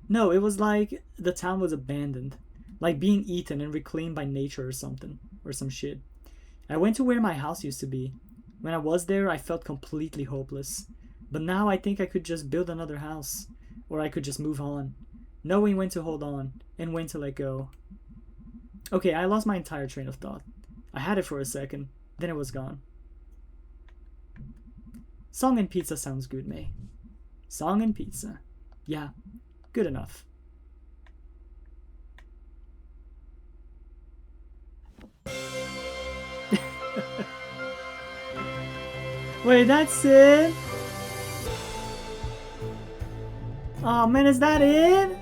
A: No, it was like the town was abandoned. Like being eaten and reclaimed by nature or something. Or some shit. I went to where my house used to be. When I was there, I felt completely hopeless. But now I think I could just build another house. Or I could just move on. Knowing when to hold on and when to let go. Okay, I lost my entire train of thought. I had it for a second, then it was gone. Song and pizza sounds good, May. Song and pizza. Yeah, good enough. Wait, that's it? Oh man, is that it?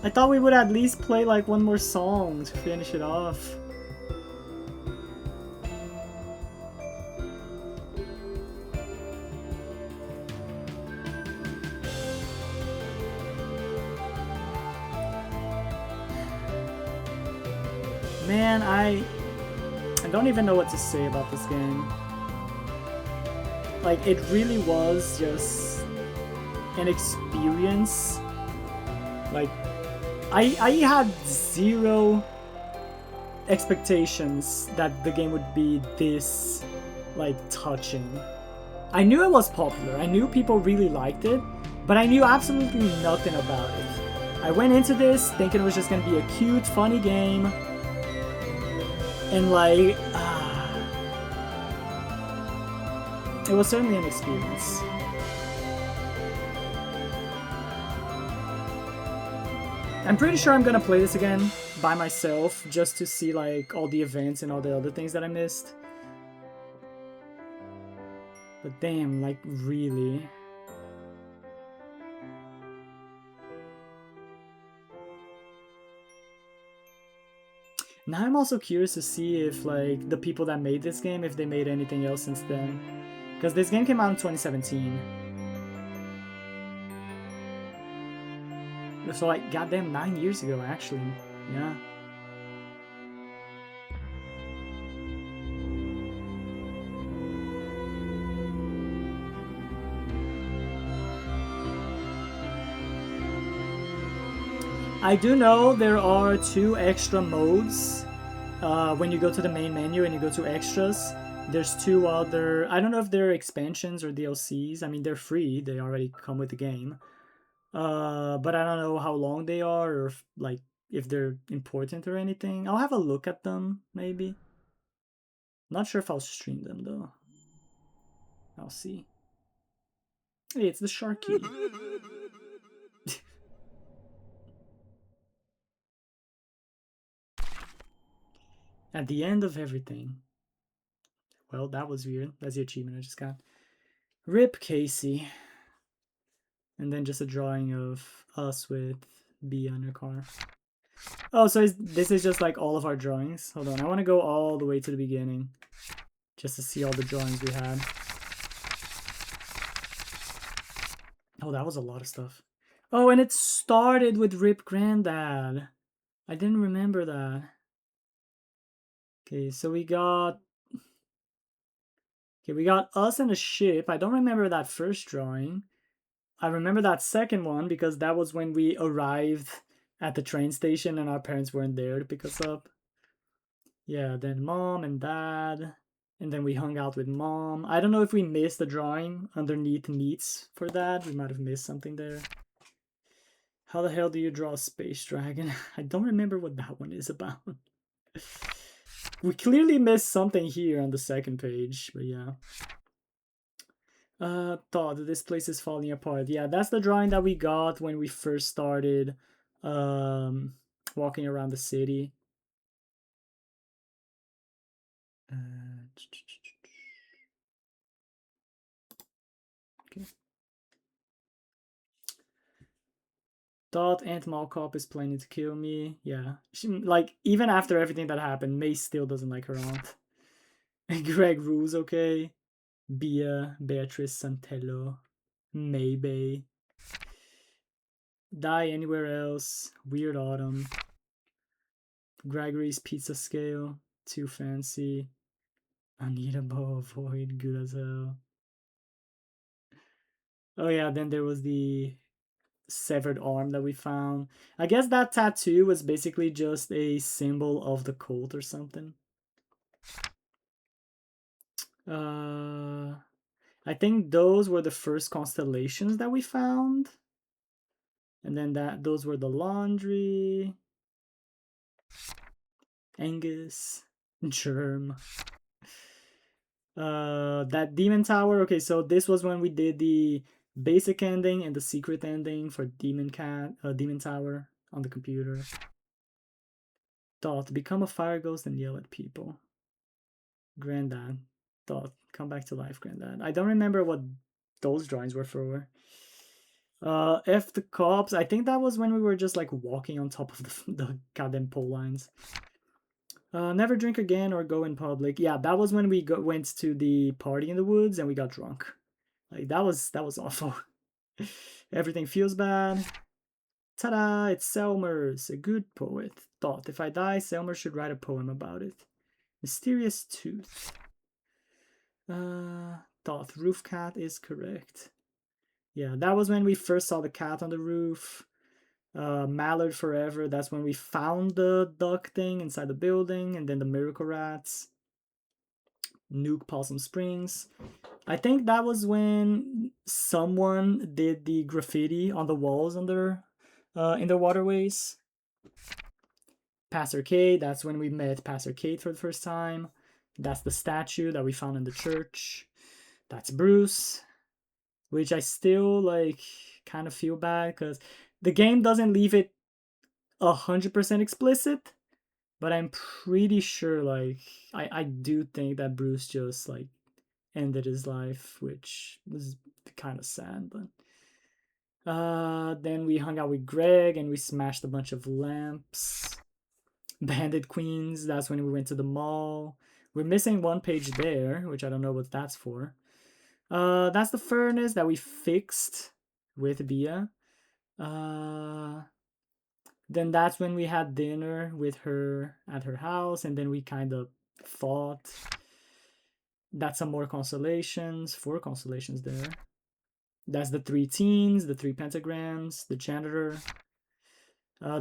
A: I thought we would at least play like one more song to finish it off. Man, I don't even know what to say about this game. Like, it really was just an experience. Like, I had zero expectations that the game would be this, like, touching. I knew it was popular. I knew people really liked it, but I knew absolutely nothing about it. I went into this thinking it was just gonna be a cute, funny game, and like, it was certainly an experience. I'm pretty sure I'm gonna play this again by myself just to see like all the events and all the other things that I missed. But damn, like really. Now I'm also curious to see if like the people that made this game, if they made anything else since then. Because this game came out in 2017. So like goddamn 9 years ago actually. Yeah. I do know there are 2 extra modes when you go to the main menu and you go to extras. There's 2 other, I don't know if they're expansions or DLCs. I mean, they're free. They already come with the game. But I don't know how long they are or if, like if they're important or anything. I'll have a look at them maybe. Not sure if I'll stream them though. I'll see. Hey, it's the Sharky. At the end of everything. Well, that was weird. That's the achievement I just got. Rip Casey. And then just a drawing of us with B on your car. Oh, so this is just like all of our drawings. Hold on, I want to go all the way to the beginning. Just to see all the drawings we had. Oh, that was a lot of stuff. Oh, and it started with Rip Granddad. I didn't remember that. Okay, so we got... Okay, we got us and a ship. I don't remember that first drawing. I remember that second one because that was when we arrived at the train station and our parents weren't there to pick us up. Yeah, then mom and dad. And then we hung out with mom. I don't know if we missed the drawing underneath neats for that. We might have missed something there. How the hell do you draw a space dragon? I don't remember what that one is about. We clearly missed something here on the second page, but yeah. Thought this place is falling apart. Yeah, that's the drawing that we got when we first started walking around the city. Okay. Thought Aunt Mall Cop is planning to kill me. Yeah. She, like, even after everything that happened, May still doesn't like her aunt. Greg Rule's okay. Bia, Beatrice Santello, Maybay. Die Anywhere Else, Weird Autumn. Gregory's Pizza Scale, Too Fancy. Anita Boa Void, good as hell. Oh yeah, then there was the severed arm that we found. I guess that tattoo was basically just a symbol of the cult or something. I think those were the first constellations that we found. And then those were the laundry. Angus. Germ. That demon tower. Okay, so this was when we did the basic ending and the secret ending for Demon Tower on the computer. Thought, become a fire ghost and yell at people. Granddad. Thought, come back to life, Granddad. I don't remember what those drawings were for. F the cops. I think that was when we were just like walking on top of the goddamn pole lines. Never drink again or go in public. Yeah, that was when we went to the party in the woods and we got drunk. Like that was awful. Everything feels bad. Ta-da! It's Selmers, a good poet. Thought, if I die, Selmer should write a poem about it. Mysterious Tooth. Thought, roof cat is correct. Yeah, that was when we first saw the cat on the roof. Mallard Forever, that's when we found the duck thing inside the building, and then the Miracle Rats. Nuke Possum Springs. I think that was when someone did the graffiti on the walls under in the waterways. Pastor Kate, that's when we met Pastor Kate for the first time. That's the statue that we found in the church. That's Bruce, which I still like kind of feel bad because the game doesn't leave it 100% explicit, but I'm pretty sure like I do think that Bruce just like ended his life, which was kind of sad. But then we hung out with Greg and we smashed a bunch of lamps. Bandit Queens, that's when we went to the mall. We're missing one page there, which I don't know what that's for. That's the furnace that we fixed with Bia. Then that's when we had dinner with her at her house, and then we kind of fought. That's some more constellations, 4 constellations there. That's the 3 teens, the 3 pentagrams, the janitor.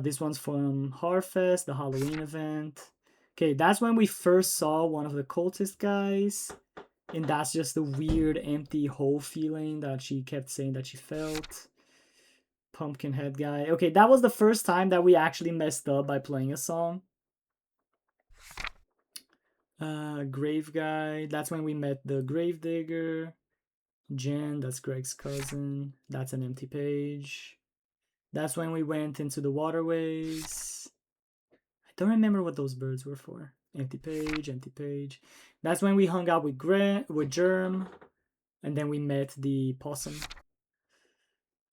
A: This one's from Harfest, the Halloween event. Okay, that's when we first saw one of the cultist guys. And that's just the weird empty hole feeling that she kept saying that she felt. Pumpkinhead guy. Okay, that was the first time that we actually messed up by playing a song. Grave guy. That's when we met the Gravedigger. Jen, that's Greg's cousin. That's an empty page. That's when we went into the waterways. I don't remember what those birds were for. Empty page, empty page. That's when we hung out with Germ. And then we met the possum.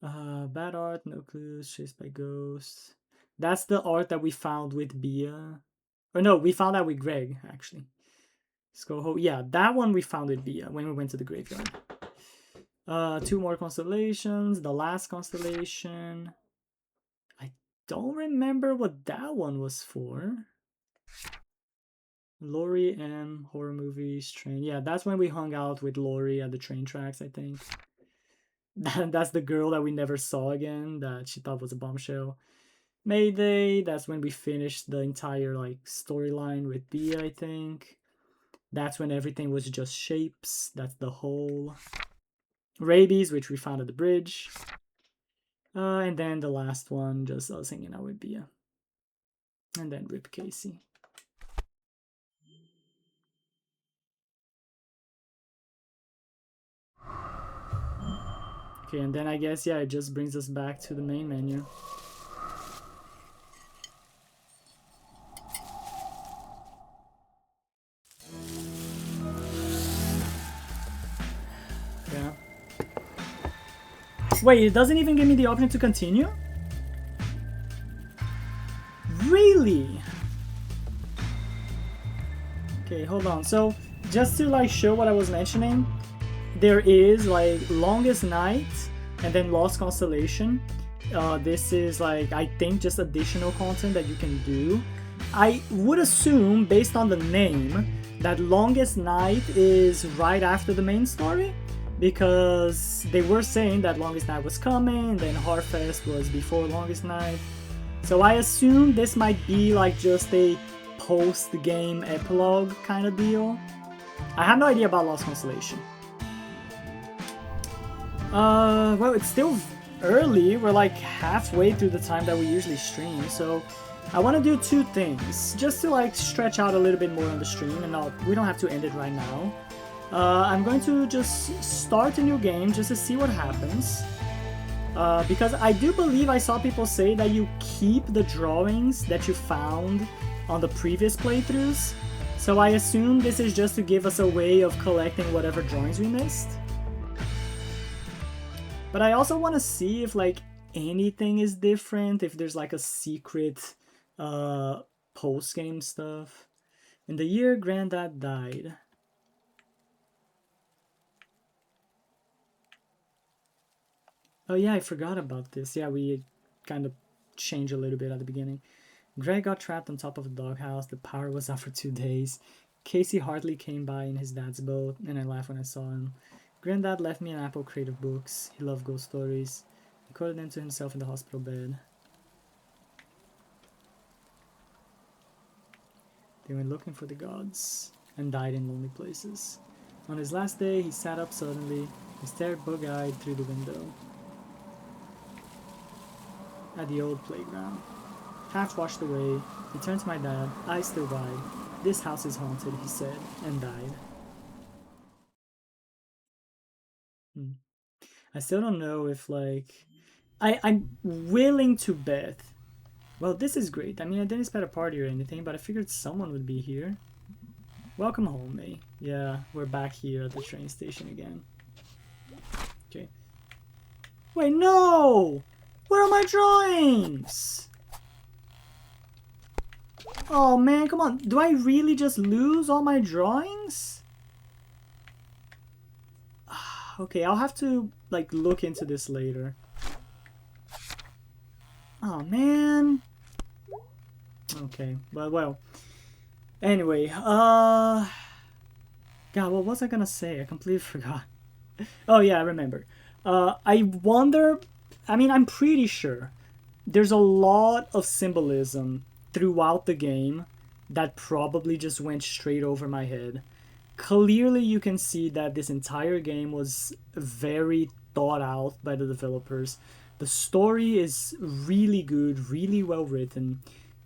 A: Bad art, no clues, chased by ghosts. That's the art that we found with Bia. Or no, we found that with Greg, actually. Skoho. Yeah, that one we found with Bia when we went to the graveyard. 2 more constellations. The last constellation. I don't remember what that one was for. Lori M. Horror movies, train. Yeah, that's when we hung out with Lori at the train tracks, I think. That's the girl that we never saw again, that she thought was a bombshell. Mayday, that's when we finished the entire like storyline with Bia, I think. That's when everything was just shapes. That's the whole. Rabies, which we found at the bridge. And then the last one, just us hanging out with Bia. And then Rip Casey. Okay, and then I guess, yeah, it just brings us back to the main menu. Yeah. Wait, it doesn't even give me the option to continue? Really? Okay, hold on. So, just to like show what I was mentioning, there is like Longest Night and then Lost Constellation. This is like, I think, just additional content that you can do. I would assume, based on the name, that Longest Night is right after the main story, because they were saying that Longest Night was coming, then Harfest was before Longest Night. So I assume this might be like just a post-game epilogue kind of deal. I have no idea about Lost Constellation. Well, it's still early. We're like halfway through the time that we usually stream, so I want to do 2 things just to like stretch out a little bit more on the stream, and we don't have to end it right now. I'm going to just start a new game just to see what happens, because I do believe I saw people say that you keep the drawings that you found on the previous playthroughs, so I assume this is just to give us a way of collecting whatever drawings we missed. But I also want to see if like anything is different, if there's like a secret post-game stuff. In the year Granddad died. Oh yeah, I forgot about this. Yeah, we kind of change a little bit at the beginning. Greg got trapped on top of a doghouse. The power was out for 2 days. Casey Hartley came by in his dad's boat, and I laughed when I saw him. Granddad left me an Apple crate of books. He loved ghost stories. He quoted them to himself in the hospital bed. They went looking for the gods and died in lonely places. On his last day, he sat up suddenly and stared bug-eyed through the window at the old playground. Half washed away, he turned to my dad, eyes still wide. "This house is haunted," he said, and died. I still don't know if, like... I'm willing to bet... Well, this is great. I mean, I didn't expect a party or anything, but I figured someone would be here. Welcome home, May. Yeah, we're back here at the train station again. Okay. Wait, no! Where are my drawings? Oh man, come on. Do I really just lose all my drawings? Okay, I'll have to like look into this later. Oh man. Okay, well. Anyway, God, what was I gonna say? I completely forgot. Oh yeah, I remember. I wonder, I mean, I'm pretty sure there's a lot of symbolism throughout the game that probably just went straight over my head. Clearly you can see that this entire game was very thought out by the developers. The story is really good, really well written.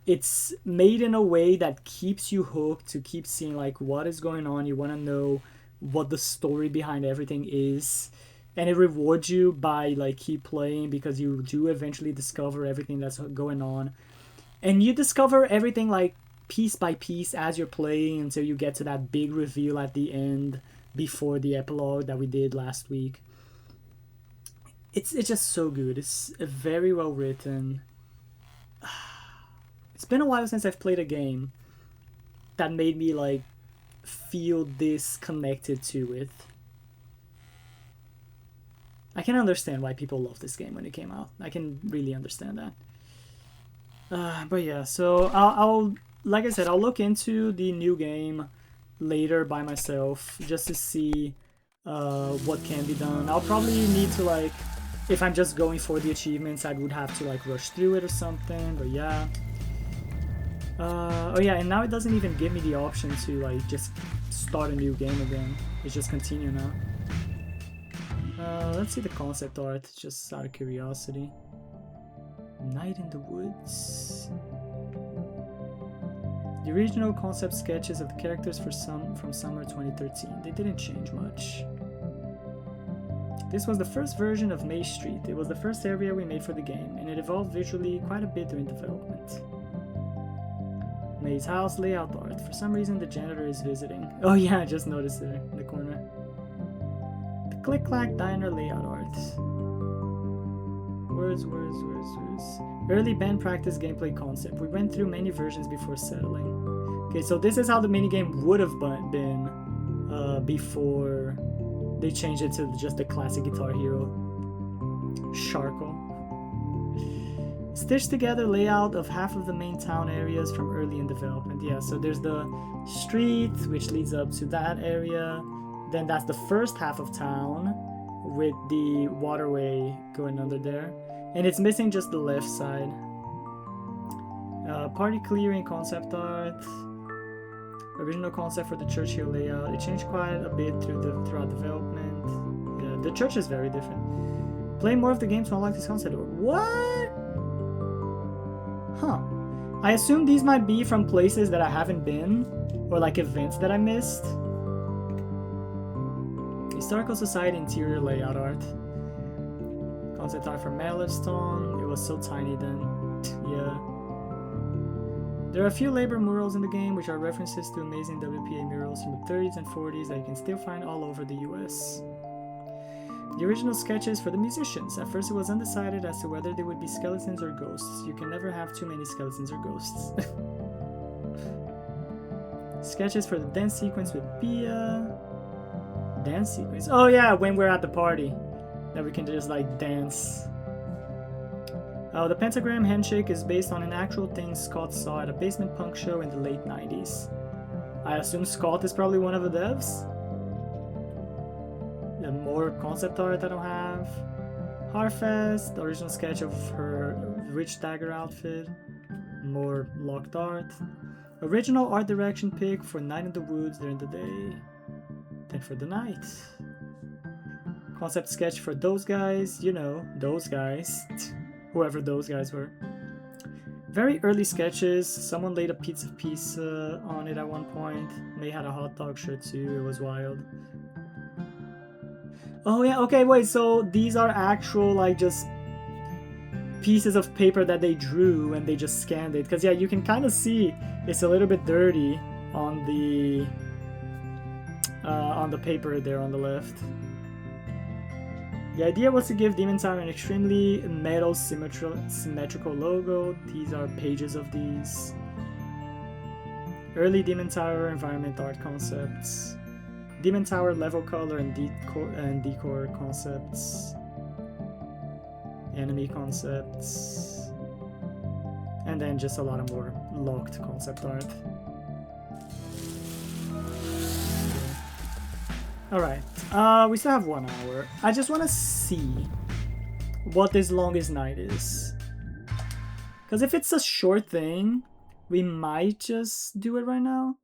A: It's made in a way that keeps you hooked to keep seeing like what is going on. You want to know what the story behind everything is. And it rewards you by like keep playing because you do eventually discover everything that's going on. And you discover everything like piece by piece as you're playing until you get to that big reveal at the end before the epilogue that we did last week. It's just so good. It's very well written. It's been a while since I've played a game that made me like feel this connected to it. I can understand why people love this game when it came out. I can really understand that. But yeah, so I'll like I said, I'll look into the new game later by myself just to see what can be done. I'll probably need to like, if I'm just going for the achievements, I would have to like rush through it or something. But yeah. Oh yeah, and now it doesn't even give me the option to like just start a new game again. It's just continue now. Let's see the concept art, just out of curiosity. Night in the Woods. The original concept sketches of the characters from summer 2013. They didn't change much. This was the first version of May Street. It was the first area we made for the game, and it evolved visually quite a bit during development. May's house layout art. For some reason the janitor is visiting. Oh yeah, I just noticed it in the corner. The Click Clack Diner layout art. Words. Early band practice gameplay concept. We went through many versions before settling. Okay, so this is how the minigame would have been before they changed it to just the classic Guitar Hero. Sharko. Stitched together layout of half of the main town areas from early in development. Yeah, so there's the street which leads up to that area. Then that's the first half of town with the waterway going under there. And it's missing just the left side. Party clearing concept art. Original concept for the Churchill layout. It changed quite a bit throughout development. Yeah, the church is very different. Play more of the game to unlock this concept. What? Huh. I assume these might be from places that I haven't been, or like events that I missed. Historical Society interior layout art. Concept art from Mallarstone. It was so tiny then. Yeah. There are a few labor murals in the game, which are references to amazing WPA murals from the 30s and 40s that you can still find all over the US. The original sketches for the musicians. At first it was undecided as to whether they would be skeletons or ghosts. You can never have too many skeletons or ghosts. Sketches for the dance sequence with Pia. Dance sequence? Oh yeah, when we're at the party. That we can just like dance. The Pentagram Handshake is based on an actual thing Scott saw at a basement punk show in the late 90s. I assume Scott is probably one of the devs? More concept art I don't have. Harfest, the original sketch of her Rich Dagger outfit. More locked art. Original art direction pick for Night in the Woods during the day. Then for the night. Concept sketch for those guys, you know, those guys. Whoever those guys were. Very early sketches. Someone laid a pizza piece on it at one point. May had a hot dog shirt too. It was wild. Oh yeah, okay, wait, so these are actual, like, just pieces of paper that they drew and they just scanned it. Because, yeah, you can kind of see it's a little bit dirty on the paper there on the left. The idea was to give Demon Tower an extremely metal symmetrical logo. These are pages of these. Early Demon Tower environment art concepts. Demon Tower level color and decor concepts. Enemy concepts. And then just a lot of more locked concept art. Alright, we still have 1 hour. I just want to see what this longest night is. Because if it's a short thing, we might just do it right now.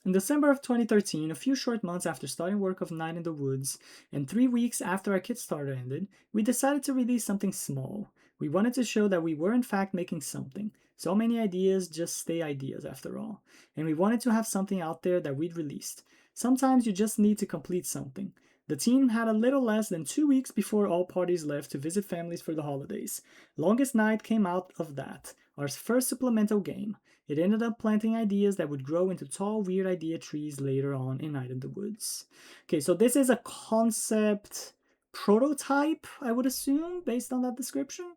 A: In December of 2013, a few short months after starting work of Night in the Woods, and 3 weeks after our Kickstarter ended, we decided to release something small. We wanted to show that we were in fact making something. So many ideas just stay ideas after all. And we wanted to have something out there that we'd released. Sometimes you just need to complete something. The team had a little less than 2 weeks before all parties left to visit families for the holidays. Longest Night came out of that, our first supplemental game. It ended up planting ideas that would grow into tall, weird idea trees later on in Night in the Woods. Okay, so this is a concept prototype, I would assume, based on that description.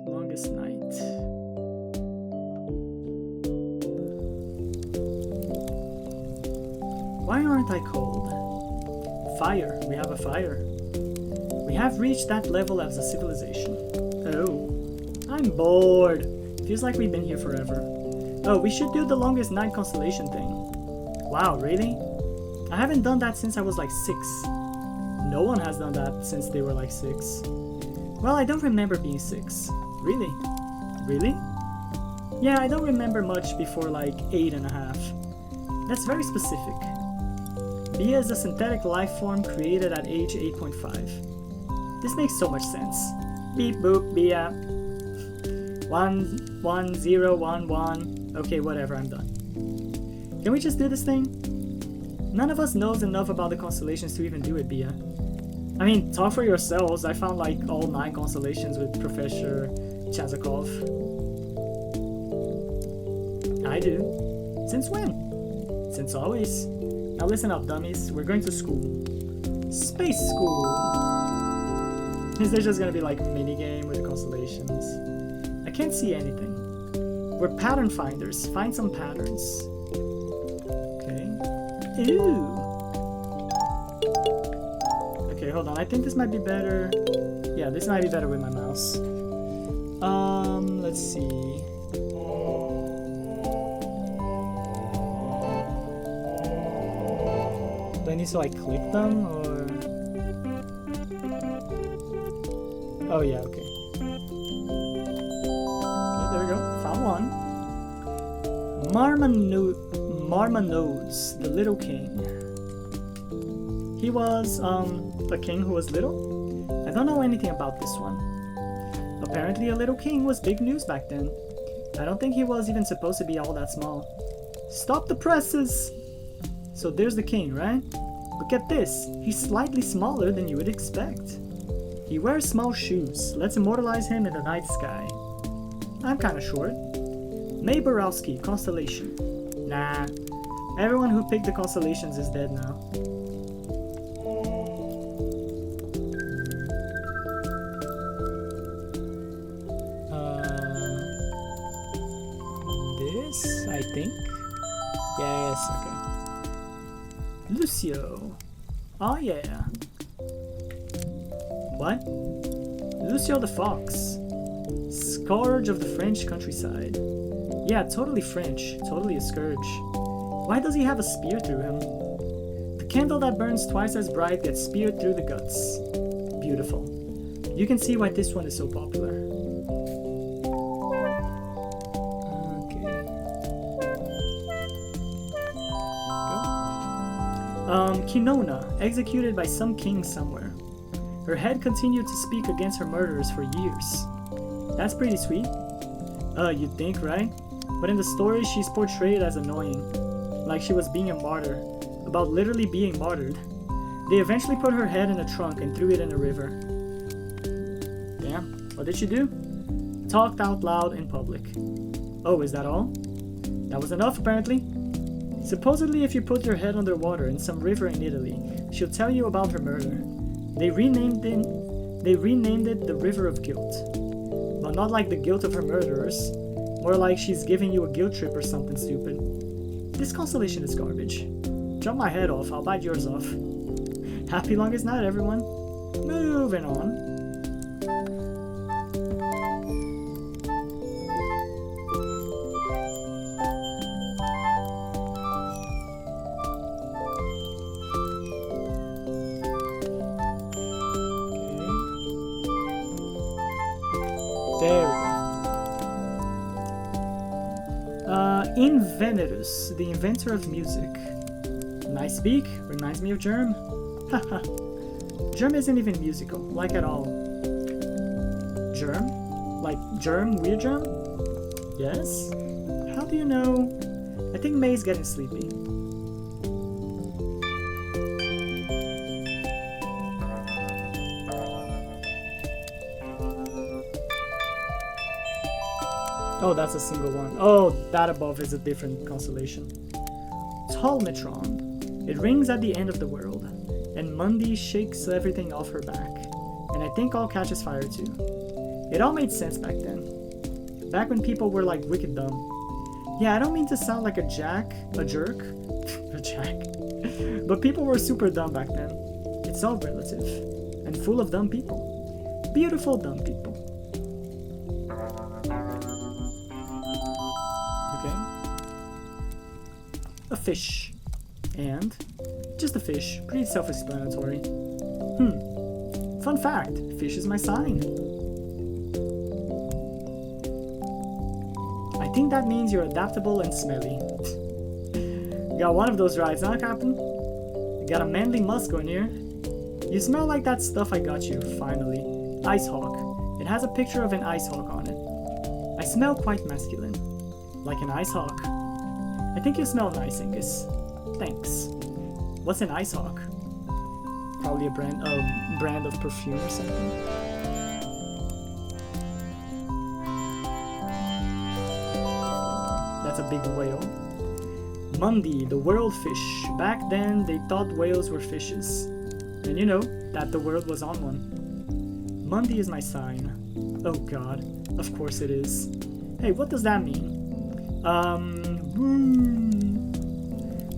A: Longest Night. Why aren't I cold? Fire. We have a fire. We have reached that level as a civilization. Oh. I'm bored. Feels like we've been here forever. Oh, we should do the Longest Night constellation thing. Wow, really? I haven't done that since I was like 6. No one has done that since they were like 6. Well, I don't remember being 6. Really? Really? Yeah, I don't remember much before like 8.5. That's very specific. Bia is a synthetic life form created at age 8.5. This makes so much sense. Beep boop, Bia. 1 1 0 1 1. Okay, whatever, I'm done. Can we just do this thing? None of us knows enough about the constellations to even do it, Bia. I mean, talk for yourselves. I found like all 9 constellations with Professor Chazakov. I do. Since when? Since always. Now listen up, dummies. We're going to school. Space school. Is there just gonna be like a mini game with the constellations? I can't see anything. We're pattern finders. Find some patterns. Okay. Ew. Okay, hold on. I think this might be better. Yeah, this might be better with my mouse. Let's see. Do I need to like click them or? Oh yeah, okay. Okay, there we go. Found one. Marmanodes, the Little King. He was a king who was little? I don't know anything about this one. Apparently a little king was big news back then. I don't think he was even supposed to be all that small. Stop the presses! So there's the king, right? Look at this. He's slightly smaller than you would expect. He wears small shoes. Let's immortalize him in the night sky. I'm kinda short. May Borowski, Constellation. Nah. Everyone who picked the constellations is dead now. This, I think. Yes, okay. Lucio. Oh yeah. What? Lucio the Fox. Scourge of the French countryside. Yeah, totally French. Totally a scourge. Why does he have a spear through him? The candle that burns twice as bright gets speared through the guts. Beautiful. You can see why this one is so popular. Kinona, executed by some king somewhere. Her head continued to speak against her murderers for years. That's pretty sweet. You'd think, right? But in the story, she's portrayed as annoying. Like she was being a martyr. About literally being martyred. They eventually put her head in a trunk and threw it in a river. Damn, what did she do? Talked out loud in public. Oh, is that all? That was enough, apparently. Supposedly, if you put your head underwater in some river in Italy, she'll tell you about her murder. They renamed it the River of Guilt. But not like the guilt of her murderers. More like she's giving you a guilt trip or something stupid. This constellation is garbage. Jump my head off, I'll bite yours off. Happy longest night, everyone. Moving on. There we go. Inventus, the inventor of music. Nice beak, reminds me of Germ. Haha. Germ isn't even musical, like at all. Germ? Like Germ, weird Germ? Yes? How do you know? I think May's getting sleepy. Oh, that's a single one. Oh, that above is a different constellation. Tolmetron. It rings at the end of the world, and Mundi shakes everything off her back, and I think all catches fire too. It all made sense back then. Back when people were like wicked dumb. Yeah, I don't mean to sound like a jerk, a jack, but people were super dumb back then. It's all relative, and full of dumb people. Beautiful dumb people. A fish. And just a fish. Pretty self-explanatory. Fun fact. Fish is my sign. I think that means you're adaptable and smelly. Got one of those rides, huh, Captain? Got a manly musk on here. You smell like that stuff I got you, finally. Ice Hawk. It has a picture of an ice hawk on it. I smell quite masculine. Like an ice hawk. I think you smell nice, Angus. Thanks. What's an ice hawk? Probably a brand of perfume or something. That's a big whale. Mundi, the world fish. Back then, they thought whales were fishes. And you know, that the world was on one. Mundi is my sign. Oh god, of course it is. Hey, what does that mean?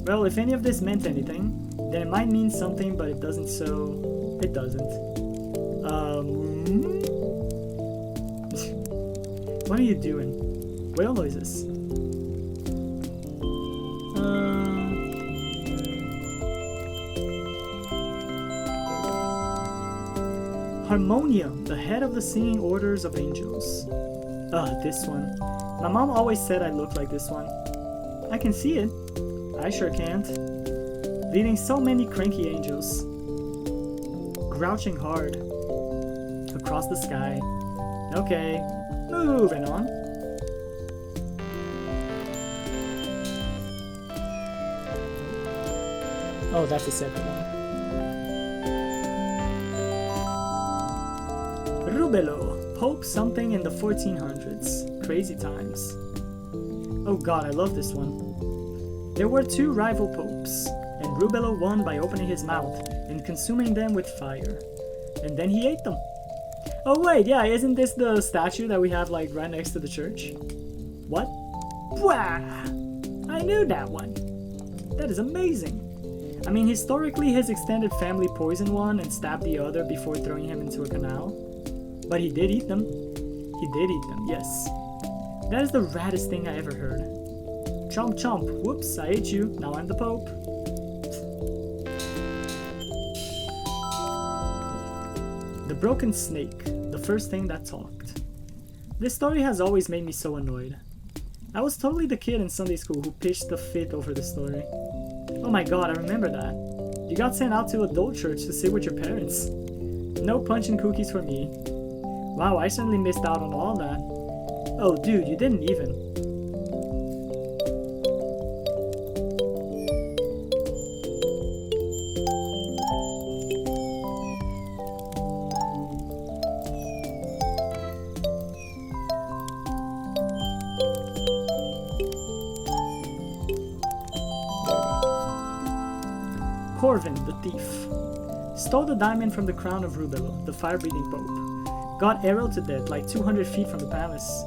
A: Well, if any of this meant anything, then it might mean something, but it doesn't, so it doesn't. What are you doing? Whale noises. Harmonium, the head of the singing orders of angels. This one. My mom always said I looked like this one. I can see it. I sure can't. Leading so many cranky angels. Grouching hard. Across the sky. Okay, moving on. Oh, that's the second one. Rubello. Pope something in the 1400s. Crazy times. Oh god, I love this one. There were two rival popes, and Rubello won by opening his mouth and consuming them with fire. And then he ate them. Oh wait, yeah, isn't this the statue that we have like right next to the church? What? Wah! I knew that one. That is amazing. I mean, historically his extended family poisoned one and stabbed the other before throwing him into a canal. But he did eat them. He did eat them, yes. That is the raddest thing I ever heard. Chomp chomp. Whoops, I ate you. Now I'm the Pope. The broken snake. The first thing that talked. This story has always made me so annoyed. I was totally the kid in Sunday school who pitched the fit over the story. Oh my god, I remember that. You got sent out to adult church to sit with your parents. No punch and cookies for me. Wow, I certainly missed out on all that. Oh dude, you didn't even. Corvin, the thief. Stole the diamond from the crown of Rubello, the fire-breathing pope. Got arrowed to death like 200 feet from the palace.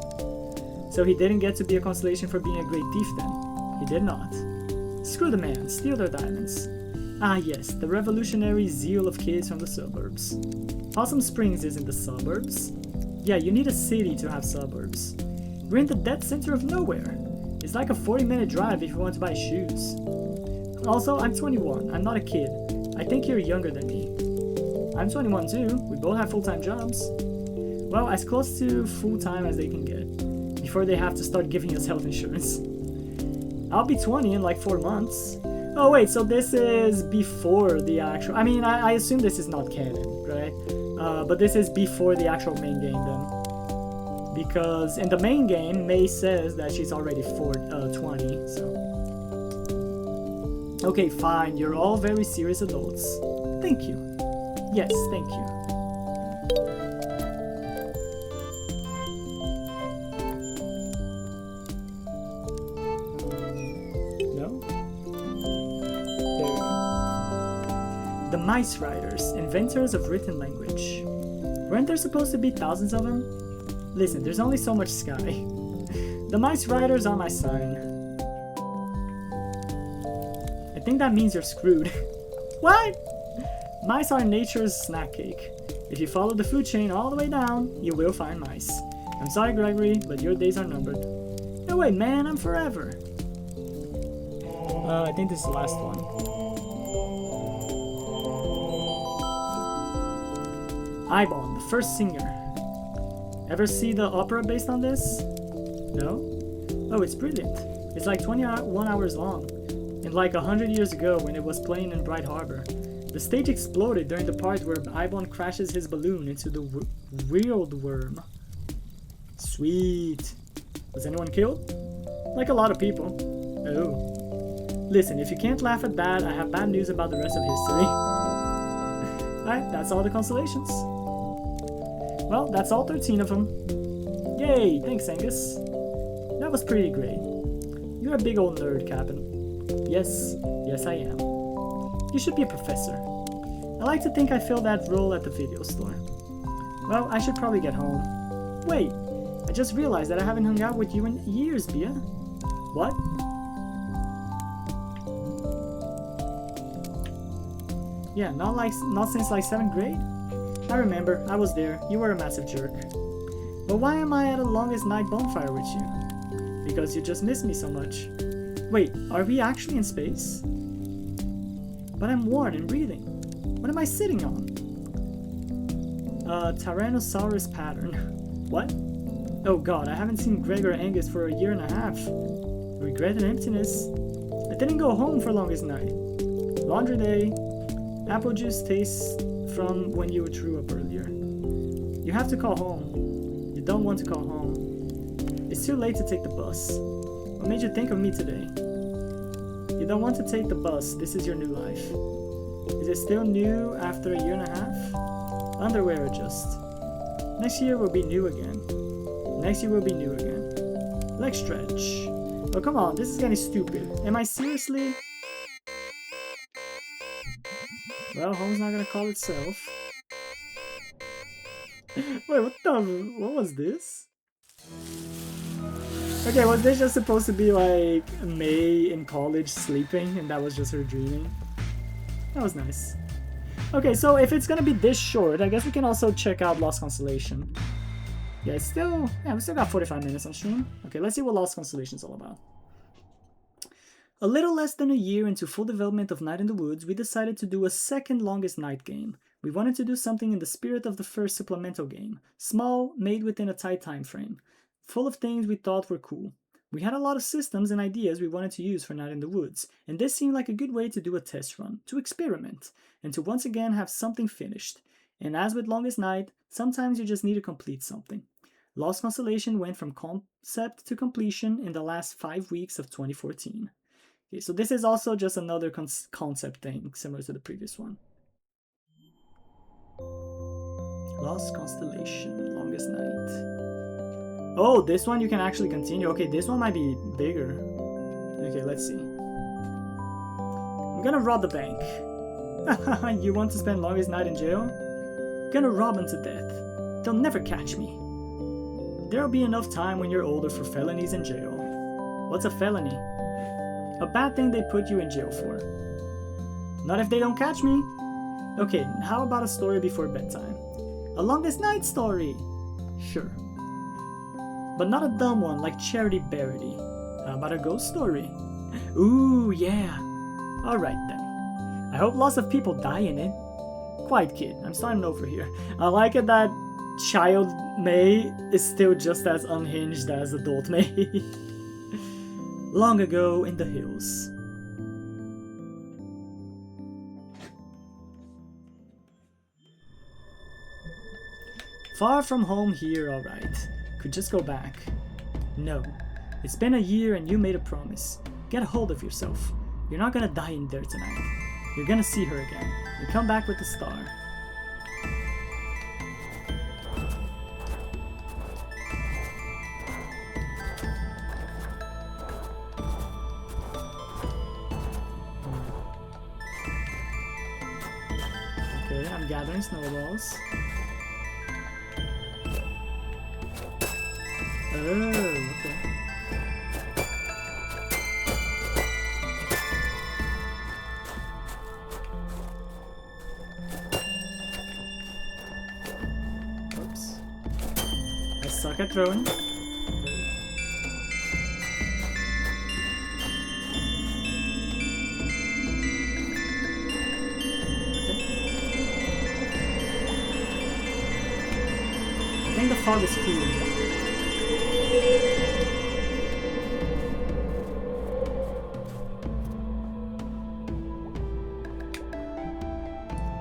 A: So he didn't get to be a consolation for being a great thief then. He did not. Screw the man, steal their diamonds. Ah yes, the revolutionary zeal of kids from the suburbs. Possum Springs is in the suburbs. Yeah, you need a city to have suburbs. We're in the dead center of nowhere. It's like a 40-minute drive if you want to buy shoes. Also, I'm 21. I'm not a kid. I think you're younger than me. I'm 21 too. We both have full-time jobs. Well, as close to full-time as they can get, before they have to start giving us health insurance. I'll be 20 in like 4 months. Oh wait, so this is before the actual... I mean, I assume this is not canon, right? But this is before the actual main game then. Because in the main game, May says that she's already 20, so... Okay, fine, you're all very serious adults. Thank you. Yes, thank you. No? There we go. The Mice Riders, inventors of written language. Weren't there supposed to be thousands of them? Listen, there's only so much sky. The Mice Riders are my sign. I think that means you're screwed. What? Mice are nature's snack cake. If you follow the food chain all the way down, you will find mice. I'm sorry, Gregory, but your days are numbered. No way, man, I'm forever. I think this is the last one. Eibon, the first singer. Ever see the opera based on this? No? Oh, it's brilliant. It's like 21 hours long. And like 100 years ago when it was playing in Bright Harbor, the stage exploded during the part where Eibon crashes his balloon into the wheeled worm. Sweet. Was anyone killed? Like a lot of people. Oh. Listen, if you can't laugh at that, I have bad news about the rest of history. Alright, that's all the consolations. Well, that's all 13 of them. Yay, thanks Angus. That was pretty great. You're a big old nerd, Captain. Yes, yes I am. You should be a professor. I like to think I fill that role at the video store. Well, I should probably get home. Wait, I just realized that I haven't hung out with you in years, Bia. What? Yeah, not since like 7th grade? I remember, I was there. You were a massive jerk. But why am I at a longest night bonfire with you? Because you just miss me so much. Wait, are we actually in space? But I'm warm and breathing. What am I sitting on? Tyrannosaurus pattern. What? Oh god, I haven't seen Greg or Angus for a year and a half. Regret and emptiness. I didn't go home for longest night. Laundry day. Apple juice tastes from when you threw up earlier. You have to call home. You don't want to call home. It's too late to take the bus. What made you think of me today? You don't want to take the bus. This is your new life. Is it still new after a year and a half? Underwear adjust. Next year will be new again. Next year will be new again. Leg stretch. Oh come on, this is getting stupid. Am I seriously? Well, home's not gonna call itself. Wait, what was this? Okay, was this just supposed to be like May in college sleeping and that was just her dreaming? That was nice. Okay, so if it's gonna be this short, I guess we can also check out Lost Constellation. Yeah, we still got 45 minutes on stream. Okay, let's see what Lost Constellation is all about. A little less than a year into full development of Night in the Woods, we decided to do a second Longest Night game. We wanted to do something in the spirit of the first supplemental game. Small, made within a tight time frame. Full of things we thought were cool. We had a lot of systems and ideas we wanted to use for Night in the Woods, and this seemed like a good way to do a test run, to experiment, and to once again have something finished. And as with Longest Night, sometimes you just need to complete something. Lost Constellation went from concept to completion in the last 5 weeks of 2014. Okay, so this is also just another concept thing, similar to the previous one. Lost Constellation, Longest Night. Oh, this one you can actually continue. Okay, this one might be bigger. Okay, let's see. I'm gonna rob the bank. You want to spend Longest Night in jail? Gonna rob them to death. They'll never catch me. There'll be enough time when you're older for felonies in jail. What's a felony? A bad thing they put you in jail for. Not if they don't catch me. Okay, how about a story before bedtime? A Longest Night story. Sure. But not a dumb one like Charity Barity. How about a ghost story? Ooh, yeah. Alright then. I hope lots of people die in it. Quiet kid, I'm starting over here. I like it that child May is still just as unhinged as adult May. Long ago in the hills. Far from home here, alright. Could just go back. No. It's been a year and you made a promise. Get a hold of yourself. You're not gonna die in there tonight. You're gonna see her again. And come back with the star. Okay, I'm gathering snowballs. Oh, okay. Oops. I suck at throwing. I think the fog is clear.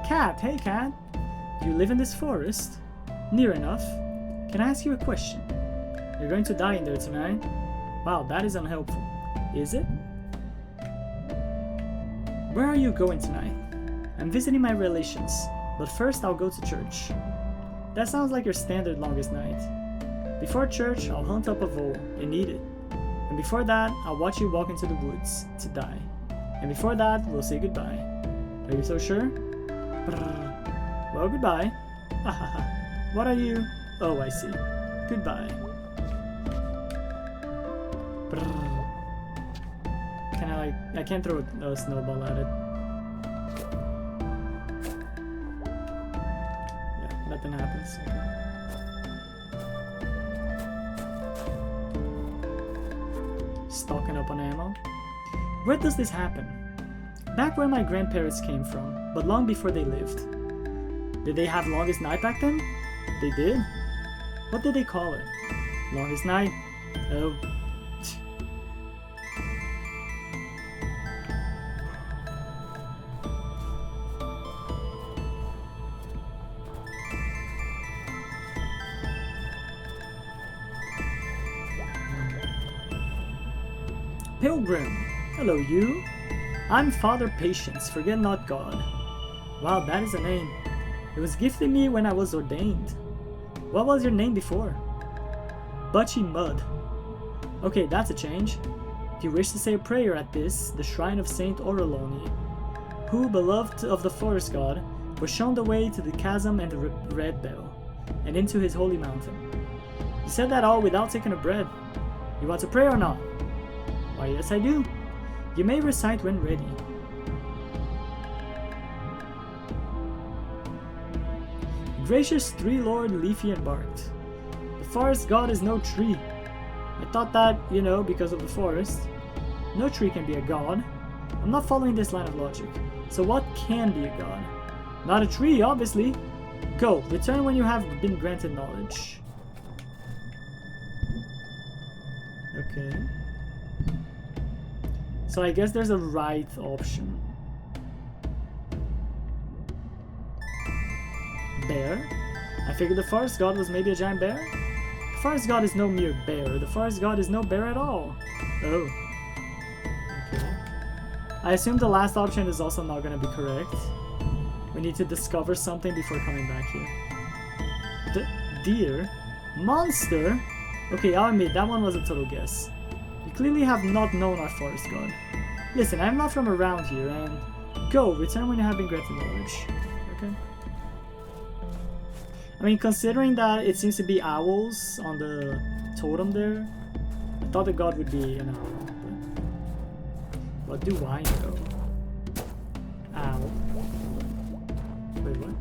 A: Cat, hey Cat. Do you live in this forest? Near enough. Can I ask you a question? You're going to die in there tonight? Wow, that is unhelpful. Is it? Where are you going tonight? I'm visiting my relations, but first I'll go to church. That sounds like your standard Longest Night. Before church, I'll hunt up a vole and eat it. And before that, I'll watch you walk into the woods to die. And before that, we'll say goodbye. Are you so sure? Brrr. Well, goodbye. What are you? Oh, I see. Goodbye. Brrr. Can I can't throw a snowball at it. Yeah, nothing happens. Okay. Stocking up on ammo. Where does this happen? Back where my grandparents came from, but long before they lived. Did they have Longest Night back then? They did? What did they call it? Longest Night? Oh. Pilgrim. Hello, you. I'm Father Patience, forget not God. Wow, that is a name. It was gifted me when I was ordained. What was your name before? Butchie Mud. Okay, that's a change. If you wish to say a prayer at this, the shrine of Saint Oroloni, who, beloved of the forest god, was shown the way to the chasm and the red bell, and into his holy mountain. You said that all without taking a breath. You want to pray or not? Why, yes I do. You may recite when ready. Gracious tree lord, leafy and barked. The forest god is no tree. I thought that, you know, because of the forest. No tree can be a god. I'm not following this line of logic. So what can be a god? Not a tree, obviously. Go, return when you have been granted knowledge. Okay. So I guess there's a right option. Bear? I figured the forest god was maybe a giant bear? The forest god is no mere bear. The forest god is no bear at all. Oh. Okay. I assume the last option is also not going to be correct. We need to discover something before coming back here. Deer? Monster? Okay, I'll admit, that one was a total guess. You clearly have not known our forest god. Listen, I'm not from around here, and go, return when you have been granted knowledge. Okay? I mean, considering that it seems to be owls on the totem there, I thought the god would be an owl, but what do I know? Owl. Wait, what?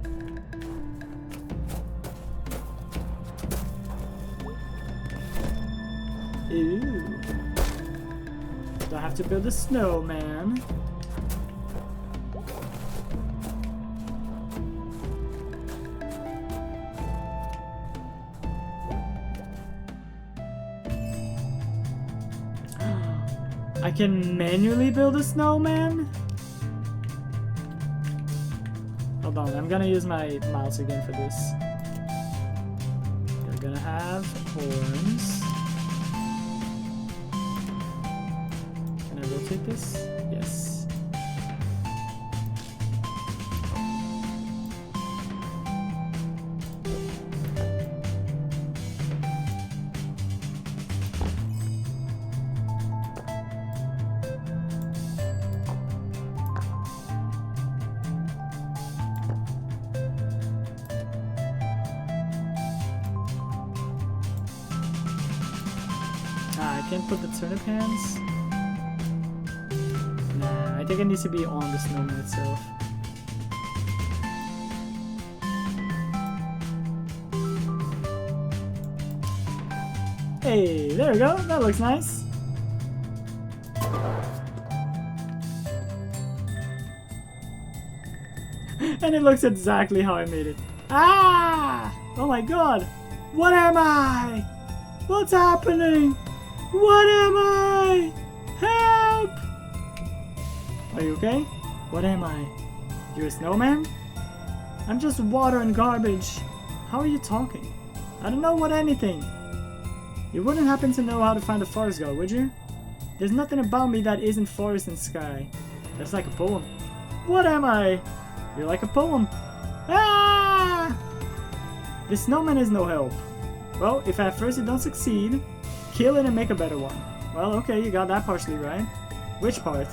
A: Ooh. Do I have to build a snowman? I can manually build a snowman? Hold on, I'm gonna use my mouse again for this. They're gonna have horns. Can I rotate this? Yes. I can't put the turnip hands. Nah, I think it needs to be on the snowman itself. Hey, there we go. That looks nice. And it looks exactly how I made it. Ah! Oh my god! What am I? What's happening? What am I? Help! Are you okay? What am I? You're a snowman? I'm just water and garbage. How are you talking? I don't know what anything. You wouldn't happen to know how to find a forest god, would you? There's nothing about me that isn't forest and sky. That's like a poem. What am I? You're like a poem. Ah! This snowman is no help. Well, if at first you don't succeed, kill it and make a better one. Well, okay, you got that partially right. Which part?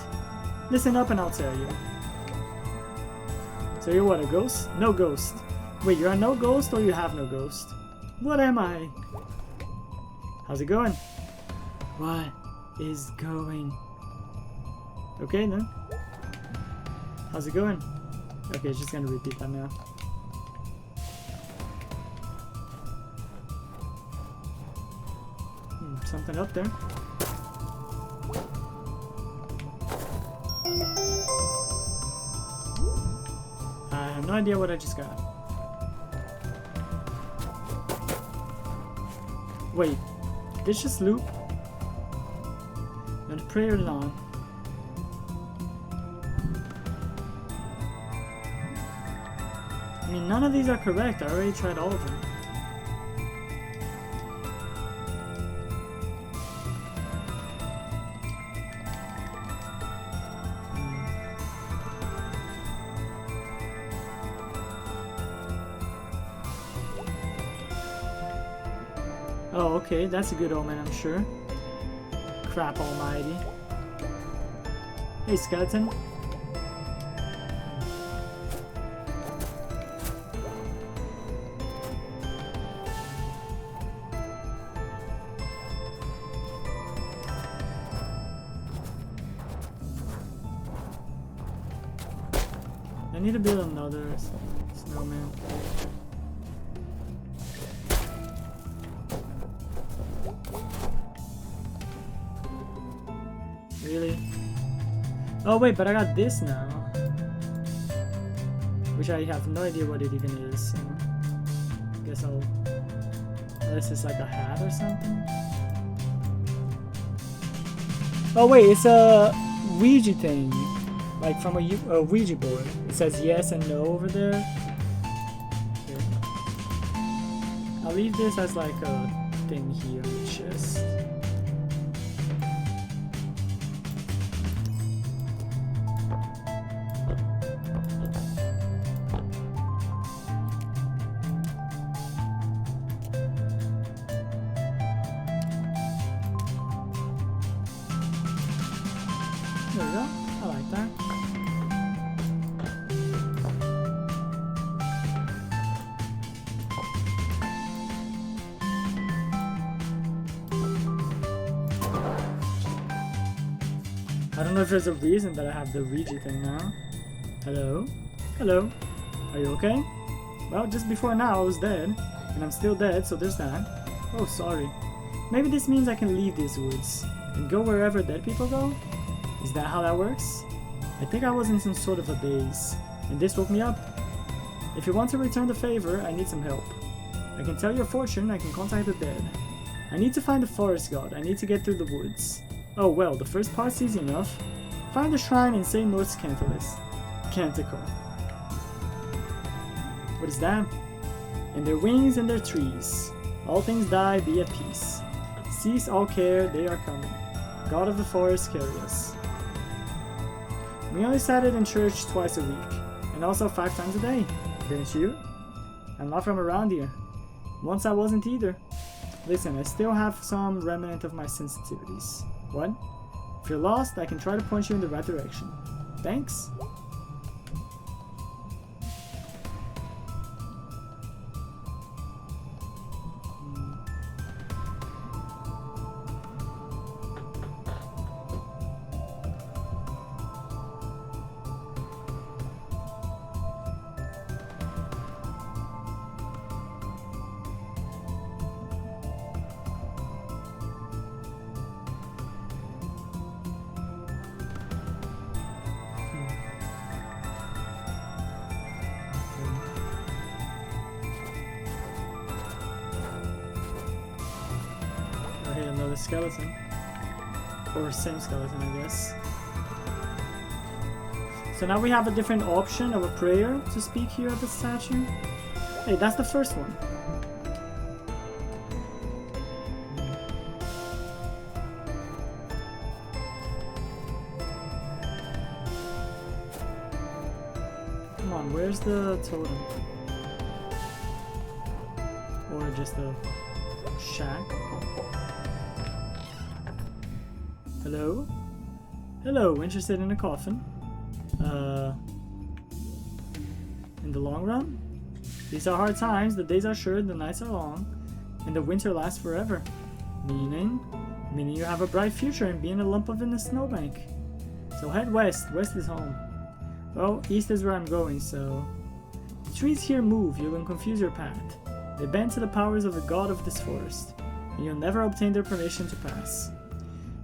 A: Listen up and I'll tell you. So you're what, a ghost? No ghost. Wait, you're a no ghost or you have no ghost? What am I? How's it going? What is going? Okay then. How's it going? Okay, it's just gonna repeat that now. Something up there. I have no idea what I just got. Wait, vicious loop? And prayer long. I mean, none of these are correct. I already tried all of them. Oh, okay, that's a good omen, I'm sure. Crap almighty. Hey, skeleton. I need to build another snowman. Really? Oh wait, but I got this now. Which I have no idea what it even is, so I guess I'll... Unless it's like a hat or something? Oh wait, it's a Ouija thing. Like from a Ouija board. It says yes and no over there. Here. I'll leave this as like a thing here on the chest. There we go. I like that. I don't know if there's a reason that I have the Ouija thing now. Hello? Hello? Are you okay? Well, just before now I was dead. And I'm still dead, so there's that. Oh, sorry. Maybe this means I can leave these woods and go wherever dead people go? Is that how that works? I think I was in some sort of a daze, and this woke me up. If you want to return the favor, I need some help. I can tell your fortune, I can contact the dead. I need to find the forest god, I need to get through the woods. Oh well, the first part's easy enough. Find the shrine in St. North's Canticle. What is that? In their wings and their trees. All things die, be at peace. Cease all care, they are coming. God of the forest, carry us. We only sat it in church twice a week, and also 5 times a day. Didn't you? I'm not from around here. Once I wasn't either. Listen, I still have some remnant of my sensitivities. What? If you're lost, I can try to point you in the right direction. Thanks? Another skeleton. Or same skeleton, I guess. So now we have a different option of a prayer to speak here at the statue. Hey, that's the first one. Come on, where's the totem? Or just a shack? Hello? Hello, interested in a coffin? In the long run? These are hard times, the days are short, the nights are long, and the winter lasts forever. Meaning you have a bright future in being a lump of in a snowbank. So head west, west is home. Well, east is where I'm going, so... The trees here move, you can confuse your path. They bend to the powers of the god of this forest, and you'll never obtain their permission to pass.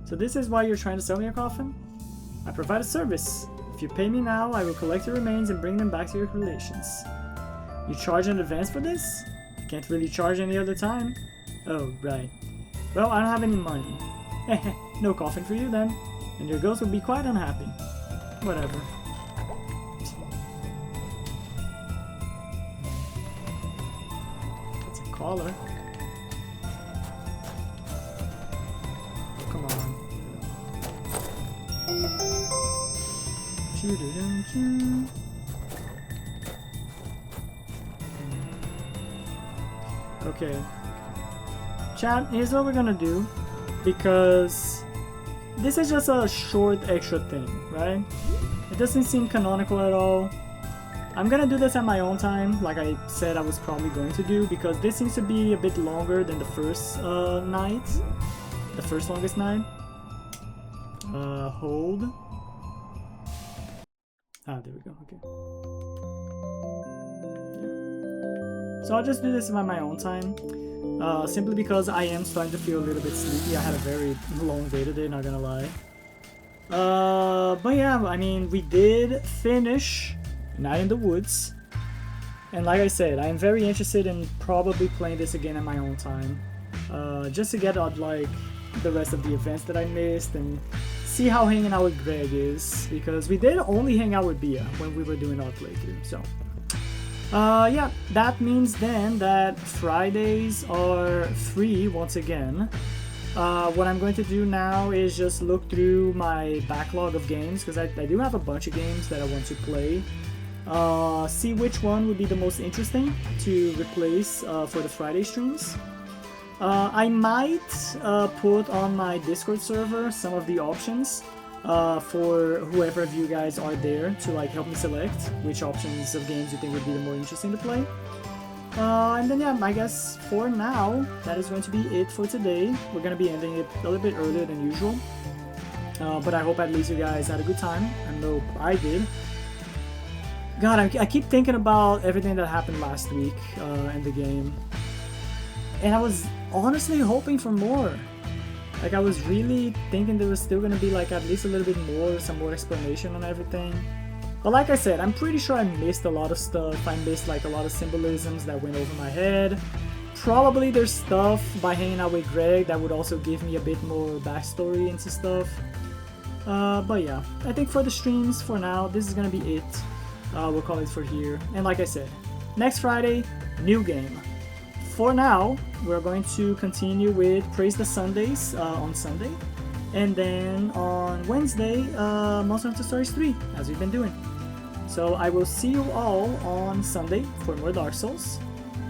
A: So this is why you're trying to sell me a coffin? I provide a service. If you pay me now, I will collect your remains and bring them back to your relations. You charge in advance for this? I can't really charge any other time. Oh, right. Well, I don't have any money. No coffin for you then. And your ghost will be quite unhappy. Whatever. That's a collar. Come on. Okay. Chat, here's what we're gonna do. Because this is just a short extra thing, right? It doesn't seem canonical at all. I'm gonna do this at my own time, like I said I was probably going to do, because this seems to be a bit longer than the first night. The first longest night. Hold. Ah, there we go, okay. Yeah. So I'll just do this at my own time. Simply because I am starting to feel a little bit sleepy. I had a very long day today, not gonna lie. But yeah, I mean, we did finish Night in the Woods. And like I said, I'm very interested in probably playing this again in my own time. Just to get out like the rest of the events that I missed and see how hanging out with Greg is, because we did only hang out with Bia when we were doing our playthrough. So yeah, that means then that Fridays are free once again. What I'm going to do now is just look through my backlog of games, because I do have a bunch of games that I want to play. See which one would be the most interesting to replace for the Friday streams. I might put on my Discord server some of the options for whoever of you guys are there to like help me select which options of games you think would be the more interesting to play. And then yeah, I guess for now that is going to be it for today. We're going to be ending it a little bit earlier than usual, but I hope at least you guys had a good time. I know I did. God, I keep thinking about everything that happened last week in the game, and I was honestly hoping for more. Like, I was really thinking there was still gonna be like at least a little bit more, some more explanation on everything. But like I said, I'm pretty sure I missed a lot of stuff. I missed like a lot of symbolisms that went over my head. Probably there's stuff by hanging out with Greg that would also give me a bit more backstory into stuff. But yeah, I think for the streams for now, this is gonna be it. We'll call it for here. And like I said, next Friday, new game. For now, we're going to continue with Praise the Sundays on Sunday. And then on Wednesday, Monster Hunter Stories 3, as we've been doing. So I will see you all on Sunday for more Dark Souls.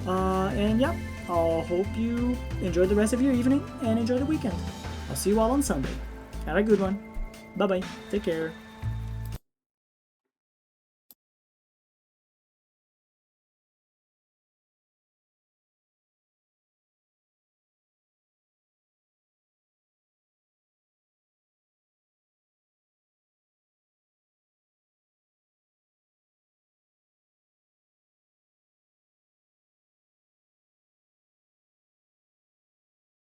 A: And yeah, I'll hope you enjoy the rest of your evening and enjoy the weekend. I'll see you all on Sunday. Have a good one. Bye bye. Take care.